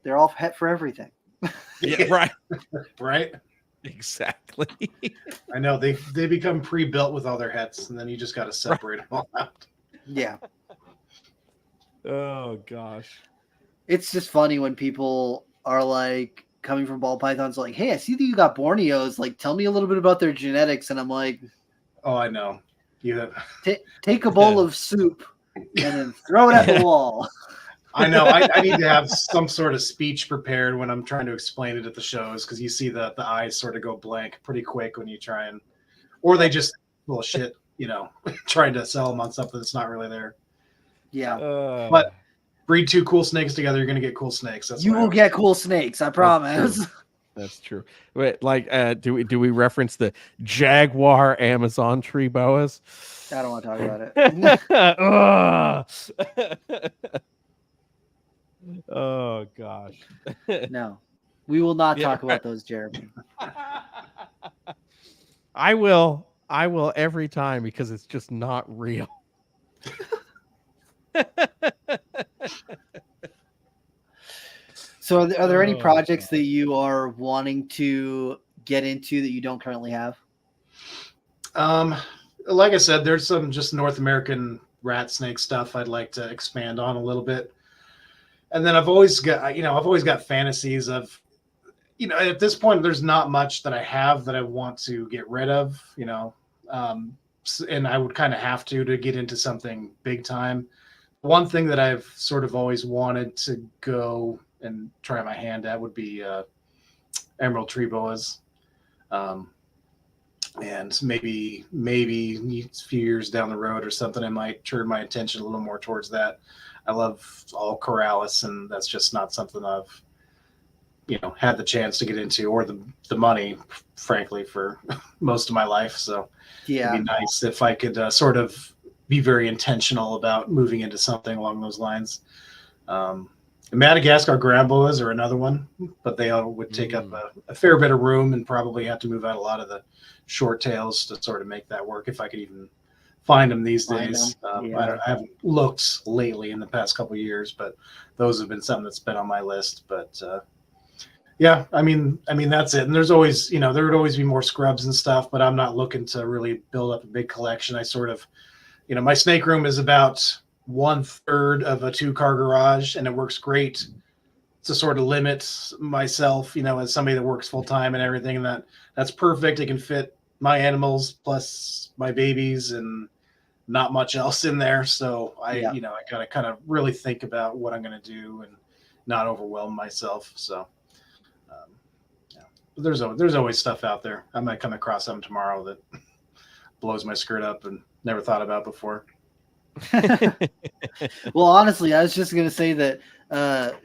they're all het for everything. Yeah, right. Right. Exactly. I know they become pre-built with all their hets, and then you just got to separate them all out. Yeah. Oh gosh. It's just funny when people are like coming from ball pythons, like, hey, I see that you got Borneos. Like, tell me a little bit about their genetics. And I'm like, Oh, I know. You have. Take a bowl of soup and then throw it at the wall. I know. I need to have some sort of speech prepared when I'm trying to explain it at the shows, because you see the eyes sort of go blank pretty quick when you try and, or they just little shit, trying to sell them on something that's not really there. Yeah. But breed 2 cool snakes together, you're gonna get cool snakes. That's You what I will always get cool snakes, I promise. That's true. Wait, like, do we reference the jaguar Amazon tree boas? I don't want to talk about it. Oh gosh. No, we will not Yeah. talk about those, Jeremy. I will every time, because it's just not real. So are there any projects that you are wanting to get into that you don't currently have? Like I said, there's some just North American rat snake stuff I'd like to expand on a little bit. And then I've always got fantasies of, at this point, there's not much that I have that I want to get rid of, and I would kind of have to get into something big time. One thing that I've sort of always wanted to go and try my hand at would be emerald tree boas. And maybe a few years down the road or something, I might turn my attention a little more towards that. I love all corralis, and that's just not something I've, had the chance to get into, or the money, frankly, for most of my life. So Yeah. it'd be nice if I could sort of be very intentional about moving into something along those lines. Madagascar ground boas are another one, but they all would take up a fair bit of room and probably have to move out a lot of the short tails to sort of make that work, if I could even find them these days. I haven't looked lately in the past couple of years, but those have been something that's been on my list. But yeah, I mean that's it. And there's always, there would always be more scrubs and stuff, but I'm not looking to really build up a big collection. I sort of, my snake room is about 1/3 of a 2-car garage, and it works great to sort of limit myself, as somebody that works full time and everything. And that's perfect. It can fit my animals plus my babies, and not much else in there. So I Yeah. I gotta kind of really think about what I'm gonna do and not overwhelm myself. So yeah, but there's always stuff out there. I might come across something tomorrow that blows my skirt up and never thought about before. Well, honestly, I was just gonna say that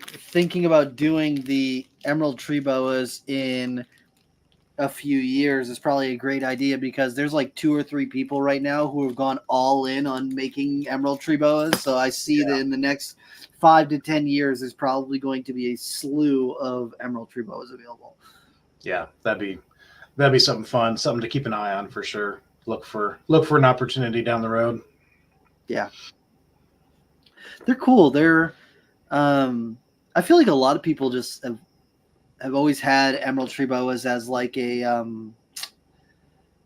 thinking about doing the emerald tree boas in a few years is probably a great idea because there's like 2 or 3 people right now who have gone all in on making emerald tree boas. So I see that in the next 5 to 10 years, there's probably going to be a slew of emerald tree boas available. Yeah, that'd be something fun, something to keep an eye on for sure. Look for an opportunity down the road. Yeah, they're cool. They're I feel like a lot of people just have always had emerald tree boas as like a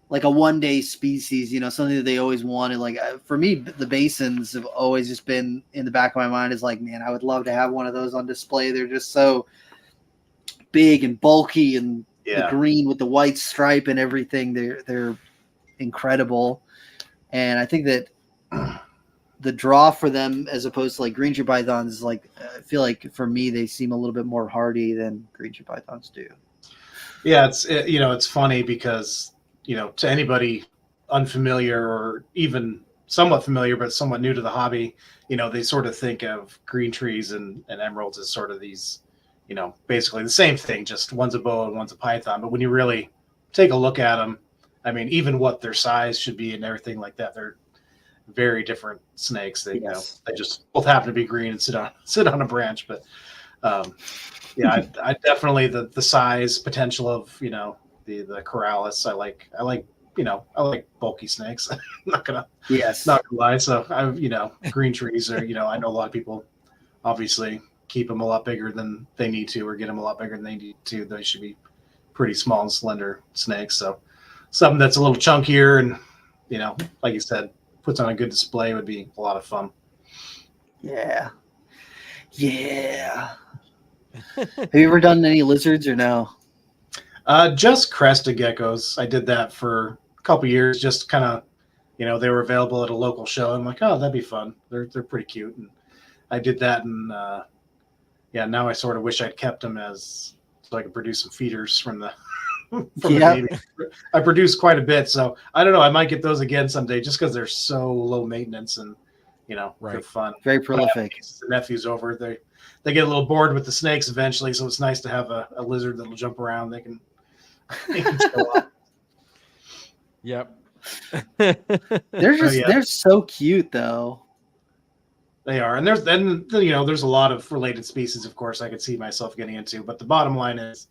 one day species, something that they always wanted. Like for me, the basins have always just been in the back of my mind is like, man, I would love to have one of those on display. They're just so big and bulky and the green with the white stripe and everything. They're incredible. And I think that the draw for them as opposed to like green tree pythons is like, I feel like for me, they seem a little bit more hardy than green tree pythons do. Yeah, it's funny because, to anybody unfamiliar or even somewhat familiar, but somewhat new to the hobby, they sort of think of green trees and emeralds as sort of these, basically the same thing, just one's a boa and one's a python. But when you really take a look at them, I mean, even what their size should be and everything like that, they're very different snakes. They, they just both happen to be green and sit on a branch. But yeah, I definitely the size potential of the Corrales. I like bulky snakes. I'm not gonna lie. So green trees are I know a lot of people obviously keep them a lot bigger than they need to or get them a lot bigger than they need to. They should be pretty small and slender snakes. So something that's a little chunkier and like you said, puts on a good display would be a lot of fun. Yeah. Have you ever done any lizards or no? Just crested geckos. I did that for a couple years. Just kind of, they were available at a local show. I'm like, oh, that'd be fun. They're pretty cute, and I did that. And now I sort of wish I'd kept them so I could produce some feeders from the the baby. I produced quite a bit, so I don't know. I might get those again someday, just because they're so low maintenance and they're fun. Very prolific. The nephews over they get a little bored with the snakes eventually, so it's nice to have a lizard that'll jump around. They can show up. Yep. They're so cute though. They are, and there's a lot of related species, of course, I could see myself getting into, but the bottom line is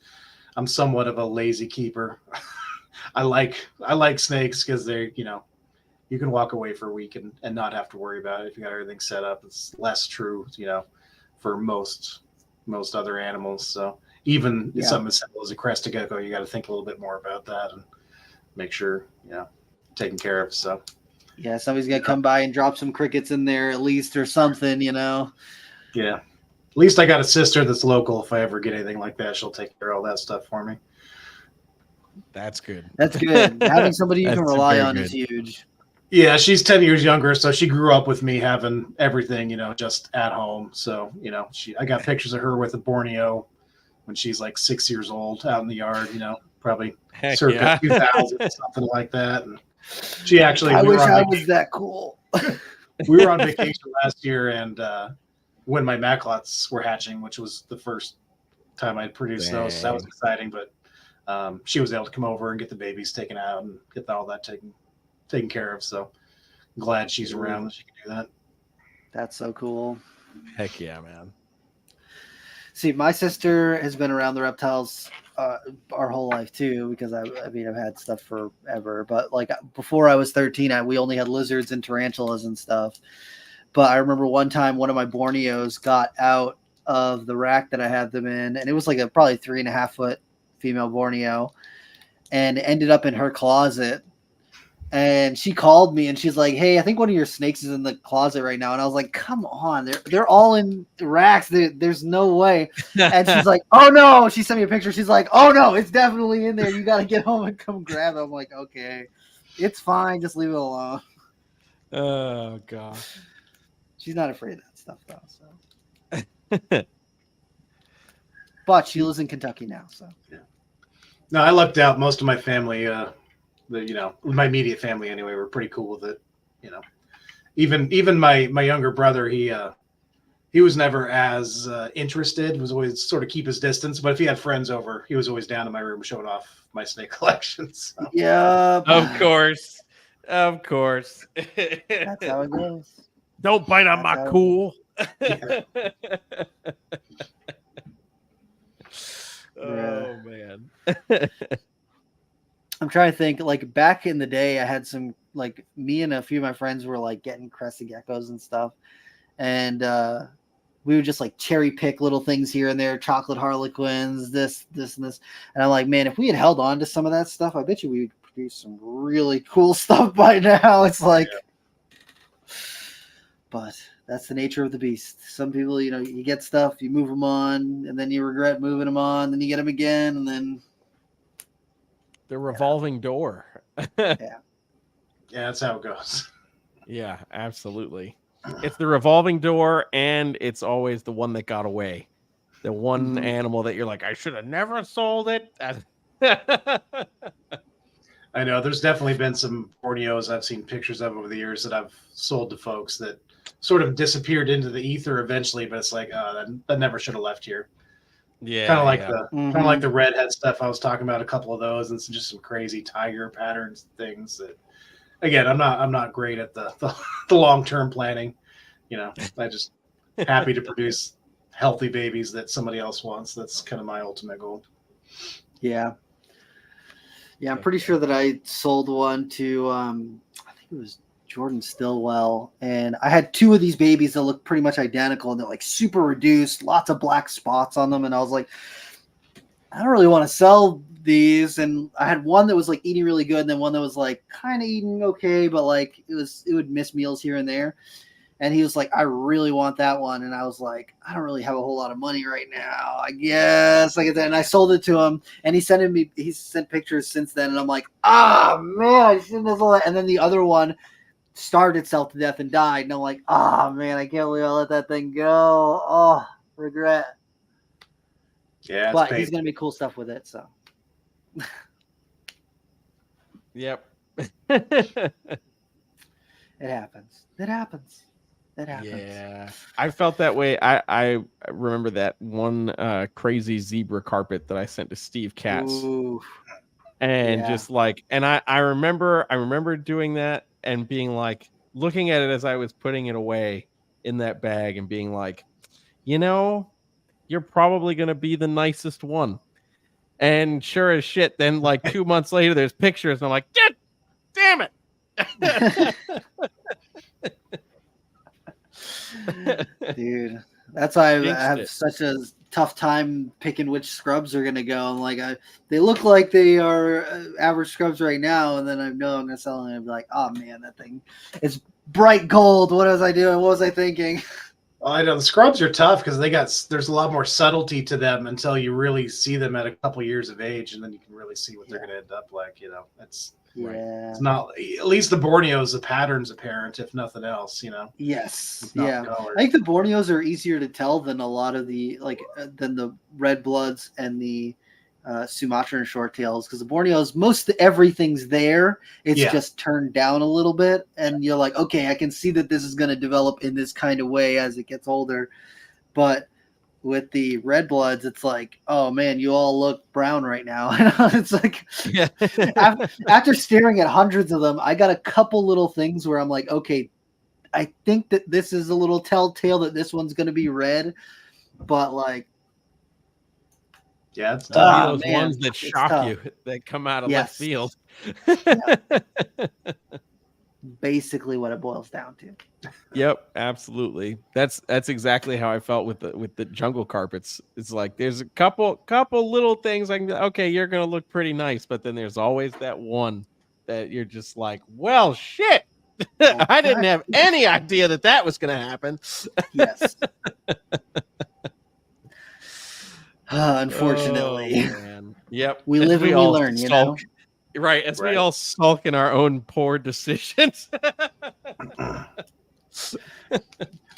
I'm somewhat of a lazy keeper. I like snakes because they're you can walk away for a week and not have to worry about it if you got everything set up. It's less true, for most other animals. So even something as simple as a crested gecko, you got to think a little bit more about that and make sure taken care of. So yeah, somebody's got to come by and drop some crickets in there at least or something, Yeah. At least I got a sister that's local. If I ever get anything like that, she'll take care of all that stuff for me. That's good. That's good. Having somebody you can rely on is huge. Yeah, she's 10 years younger, so she grew up with me having everything, just at home. So, I got pictures of her with a Borneo when she's like 6 years old out in the yard, probably circa 2000, something like that. And she actually, I wish I was that cool. We were on vacation last year, and when my Macklotts were hatching, which was the first time I'd produced those, so that was exciting. But she was able to come over and get the babies taken out and get all that taken care of. So I'm glad she's around that she can do that. That's so cool. Heck yeah, man. See, my sister has been around the reptiles our whole life too, because I've had stuff forever. But like before I was 13, we only had lizards and tarantulas and stuff. But I remember one time one of my Borneos got out of the rack that I had them in, and it was like a probably 3.5 foot female Borneo, and ended up in her closet. And she called me and she's like, "Hey, I think one of your snakes is in the closet right now." And I was like, "Come on, they're all in racks. There's no way." And she's like, "Oh no!" She sent me a picture. She's like, "Oh no, it's definitely in there. You got to get home and come grab it." I'm like, "Okay, it's fine. Just leave it alone." Oh god. She's not afraid of that stuff though. So, but she lives in Kentucky now. So No, I lucked out. Most of my family, my immediate family anyway, were pretty cool with it. Even my younger brother, he was never as interested. Was always sort of keep his distance. But if he had friends over, he was always down in my room showing off my snake collections. So. yeah, Of course. That's how it goes. Don't bite on That's my how- cool. Yeah. Oh man. I'm trying to think. Like back in the day, I had some like me and a few of my friends were like getting crested geckos and stuff, and we would just like cherry pick little things here and there, chocolate harlequins, this, and this. And I'm like, man, if we had held on to some of that stuff, I bet you we would produce some really cool stuff by now. It's like, but that's the nature of the beast. Some people, you get stuff, you move them on, and then you regret moving them on, then you get them again, and then The revolving door. Yeah, that's how it goes. Yeah, absolutely. It's the revolving door, and it's always the one that got away. The one animal that you're like, I should have never sold it. I know there's definitely been some Borneos I've seen pictures of over the years that I've sold to folks that sort of disappeared into the ether eventually, but it's like, that never should have left here. Yeah, Kind of like yeah. the redhead stuff I was talking about, a couple of those, and just some crazy tiger patterns, things that, again, I'm not great at the long-term planning. I just happy to produce healthy babies that somebody else wants. That's kind of my ultimate goal. Yeah. Yeah, I'm pretty sure that I sold one to I think it was Jordan Stillwell, and I had two of these babies that look pretty much identical, and they're like super reduced, lots of black spots on them, and I was like, I don't really want to sell these. And I had one that was like eating really good, and then one that was like kind of eating okay, but like it would miss meals here and there. And he was like, I really want that one. And I was like, I don't really have a whole lot of money right now. I guess I get that. And I sold it to him, and he sent pictures since then. And I'm like, man, I shouldn't have sold that. And then the other one starved itself to death and died. And I'm like, man, I can't believe I let that thing go. Oh, regret. Yeah, but he's going to be cool stuff with it. So, Yep. It happens. That happens. Yeah, I felt that way. I remember that one crazy zebra carpet that I sent to Steve Katz. Ooh. And Yeah. just like, and I remember doing that and being like, looking at it as I was putting it away in that bag and being like, you're probably going to be the nicest one. And sure as shit, then like 2 months later, there's pictures and I'm like, damn it. Dude, that's why I Jinxed have it. such a tough time picking which scrubs are gonna go. I'm like, they look like they are average scrubs right now, and then I know I'm gonna sell them, and I'm like, oh man, that thing is bright gold. What was I doing? What was I thinking? Well, I know the scrubs are tough because there's a lot more subtlety to them until you really see them at a couple years of age, and then you can really see what they're going to end up like. It's Yeah. It's not, at least the Borneos, the pattern's apparent, if nothing else. Yes. It's not Yeah. color. I think the Borneos are easier to tell than a lot of the than the red bloods and the Sumatran short tails, because the Borneos, most everything's there. It's just turned down a little bit, and you're like, okay, I can see that this is going to develop in this kind of way as it gets older. But with the red bloods, it's like, oh man, you all look brown right now. It's like, Yeah. after staring at hundreds of them, I got a couple little things where I'm like, okay, I think that this is a little telltale that this one's going to be red, but like, Yeah, it's It'll tough. be those man, ones that it's shock tough. you, that come out of Yes. left field. Basically what it boils down to. Yep, absolutely. That's exactly how I felt with the jungle carpets. It's like there's a couple little things I can be, okay, you're gonna look pretty nice, but then there's always that one that you're just like, well, shit. I didn't have any idea that was gonna happen. Yes. Unfortunately. Oh, man. Yep. We live and we learn, you know? Right, as we Right. all sulk in our own poor decisions.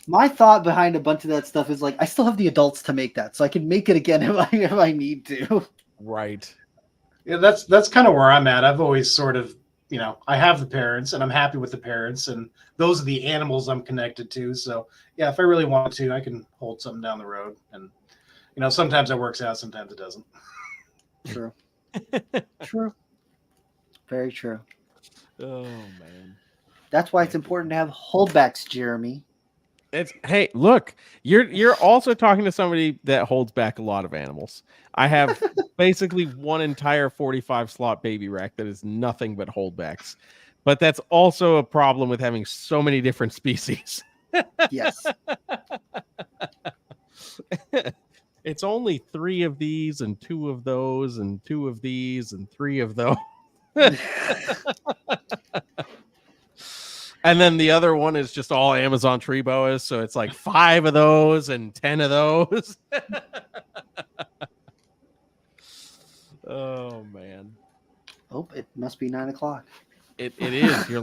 My thought behind a bunch of that stuff is like, I still have the adults to make that, so I can make it again if I need to. Right. Yeah, that's kind of where I'm at. I've always sort of, I have the parents and I'm happy with the parents, and those are the animals I'm connected to. So yeah, if I really want to, I can hold something down the road, and sometimes it works out, sometimes it doesn't. True. True. Very true. Oh man. That's why it's important to have holdbacks, Jeremy. Hey, look, you're also talking to somebody that holds back a lot of animals. I have basically one entire 45 slot baby rack that is nothing but holdbacks. But that's also a problem with having so many different species. Yes. It's only 3 of these and 2 of those and 2 of these and 3 of those. And then the other one is just all Amazon tree boas. So it's like 5 of those and 10 of those. Oh, man. Oh, it must be 9:00. It is. Your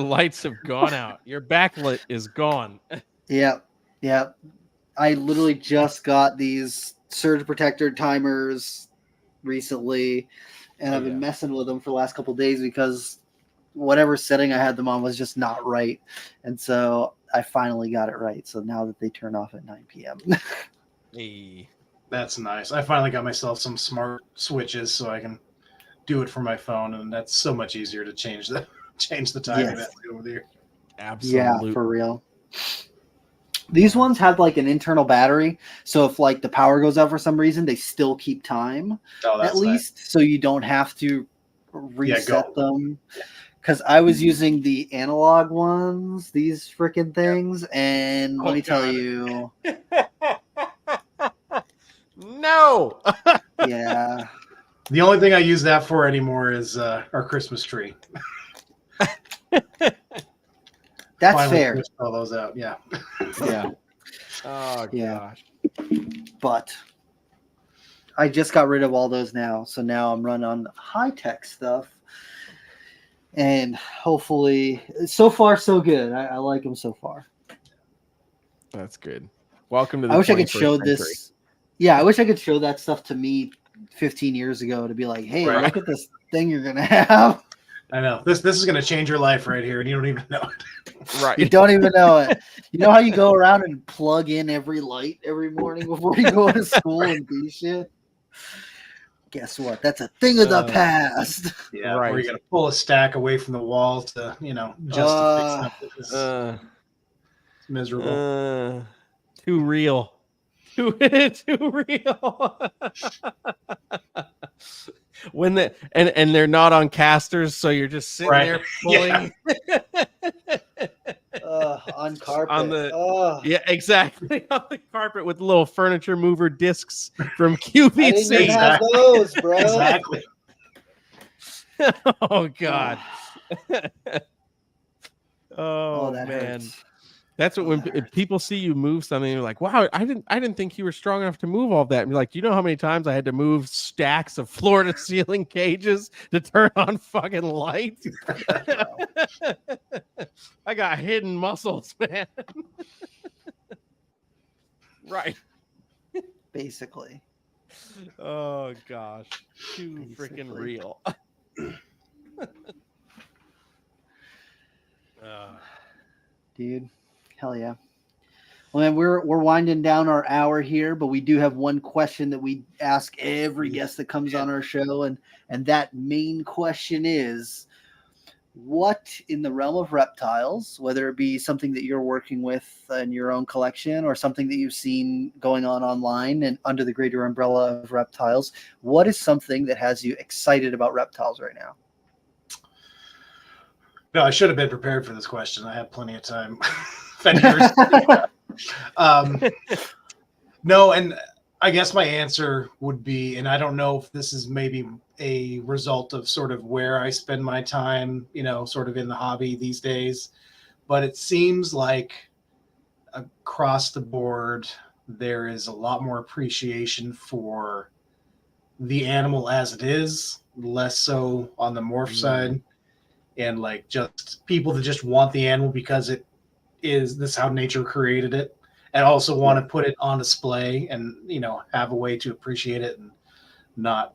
lights have gone out. Your backlit is gone. Yeah. Yeah. I literally just got these surge protector timers recently, and I've been messing with them for the last couple of days because whatever setting I had them on was just not right. And so I finally got it right. So now that they turn off at 9 p.m. Hey. That's nice. I finally got myself some smart switches so I can do it from my phone, and that's so much easier to change the time Yes. over there. Absolutely. Yeah, for real. These ones have like an internal battery, so if like the power goes out for some reason, they still keep time at least, so you don't have to reset them. Because I was using the analog ones, these freaking things, and let me tell you, no. yeah, The only thing I use that for anymore is our Christmas tree. that's Finally fair. switched all those out. Yeah. Yeah, Oh Yeah. gosh. but I just got rid of all those now, so now I'm running on high tech stuff. And hopefully, so far so good. I like them so far. That's good. Welcome to the I wish I could 21st show century. this. Yeah, I wish I could show that stuff to me 15 years ago to be like, hey, Right. look at this thing you're gonna have. I know. This is going to change your life right here, and you don't even know it. Right. You don't even know it. You know how you go around and plug in every light every morning before you go to school and do shit? Guess what? That's a thing of the past. Yeah. Right. Where you're going to pull a stack away from the wall to, just to fix something. It's miserable. Too real. Too real. When and they're not on casters, so you're just sitting there pulling On carpet. on the yeah, exactly, on the carpet with little furniture mover discs from QVC. I didn't even have those, bro. Exactly. Oh God. Oh that man. hurts. That's what when people see you move something, they're like, "Wow, I didn't think you were strong enough to move all that." And you're like, "Do you know how many times I had to move stacks of floor to ceiling cages to turn on fucking lights?" I got hidden muscles, man. Right. Basically. Oh gosh, too freaking real. Dude, hell yeah. Well, man, we're winding down our hour here, but we do have one question that we ask every guest that comes on our show, and that main question is, what in the realm of reptiles, whether it be something that you're working with in your own collection or something that you've seen going on online and under the greater umbrella of reptiles, what is something that has you excited about reptiles right now? No, I should have been prepared for this question. I had plenty of time. No, and I guess my answer would be, and I don't know if this is maybe a result of sort of where I spend my time, sort of in the hobby these days, but it seems like across the board, there is a lot more appreciation for the animal as it is less so on the morph side, and like just people that just want the animal because this how nature created it, and also want to put it on display and have a way to appreciate it, and not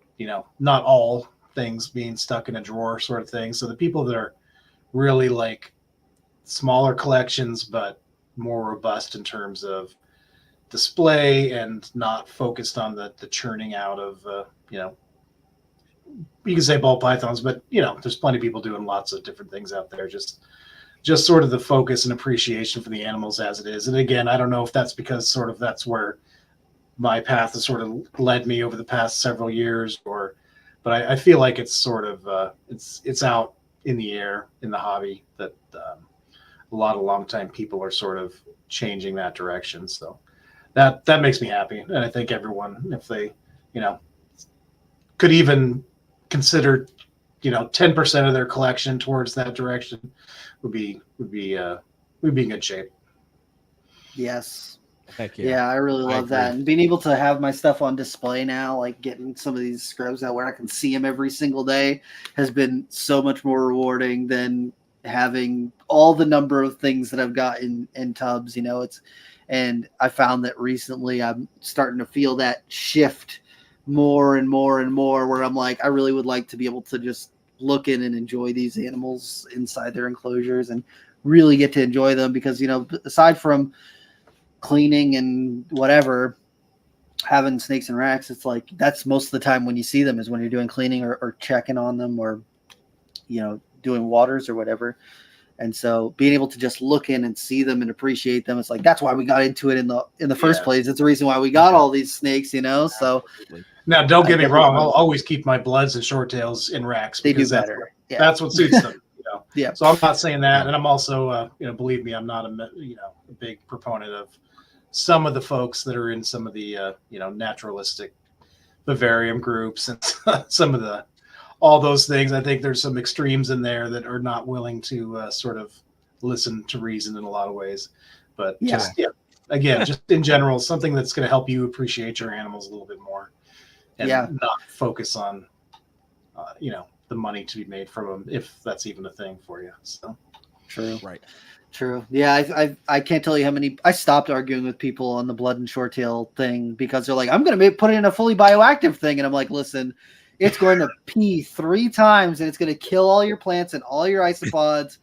all things being stuck in a drawer sort of thing. So the people that are really like smaller collections but more robust in terms of display and not focused on the churning out of you can say ball pythons, but there's plenty of people doing lots of different things out there. Just sort of the focus and appreciation for the animals as it is. And again, I don't know if that's because sort of that's where my path has sort of led me over the past several years, but I feel like it's sort of it's out in the air in the hobby that a lot of longtime people are sort of changing that direction. So that makes me happy, and I think everyone, if they could even consider 10% of their collection towards that direction, would be in good shape. Yes. Heck Yeah, I really love that. And being able to have my stuff on display now, like getting some of these scrubs out where I can see them every single day, has been so much more rewarding than having all the number of things that I've got in tubs. And I found that recently I'm starting to feel that shift more and more and more, where I'm like, I really would like to be able to just look in and enjoy these animals inside their enclosures and really get to enjoy them, because aside from cleaning and whatever, having snakes and racks, it's like that's most of the time when you see them is when you're doing cleaning or checking on them, or doing waters or whatever. And so being able to just look in and see them and appreciate them, it's like that's why we got into it in the first place. It's the reason why we got all these snakes, so now don't get me wrong, I'll always keep my bloods and short tails in racks. They do better. That's what suits them. Yeah. So I'm not saying that, and I'm also believe me, I'm not a big proponent of some of the folks that are in some of the naturalistic vivarium groups and some of all those things. I think there's some extremes in there that are not willing to sort of listen to reason in a lot of ways. But again, just in general, something that's going to help you appreciate your animals a little bit more, and not focus on the money to be made from them, if that's even a thing for you. So true. Right. True. Yeah, I can't tell you how many. I stopped arguing with people on the blood and short tail thing because they're like, I'm going to put it in a fully bioactive thing. And I'm like, listen, it's going to pee 3 times and it's going to kill all your plants and all your isopods.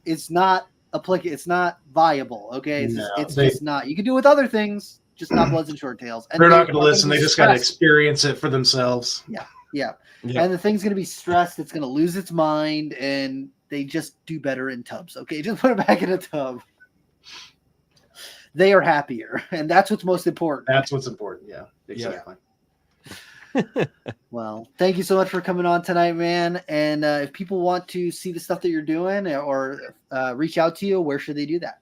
It's not applicable. It's not viable. Okay. It's just not. You can do it with other things, just not bloods and short tails. And they're not going to listen. They just got to experience it for themselves. Yeah. And the thing's going to be stressed. It's going to lose its mind, and they just do better in tubs. Okay, just put it back in a tub. They are happier, and that's what's most important. That's what's important. Yeah, exactly. Well, thank you so much for coming on tonight, man. And if people want to see the stuff that you're doing or reach out to you, where should they do that?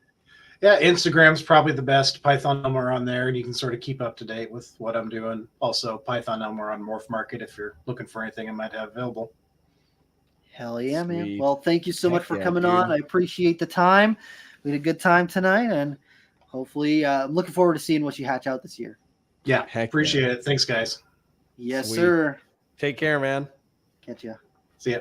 Yeah, Instagram's probably the best. Python Elmer on there, and you can sort of keep up to date with what I'm doing. Also, Python Elmer on Morph Market if you're looking for anything I might have available. Hell yeah, man. Well, thank you so much for coming on. I appreciate the time. We had a good time tonight, and hopefully I'm looking forward to seeing what you hatch out this year. Yeah, appreciate it. Thanks, guys. Yes, sir. Take care, man. Catch ya. See ya.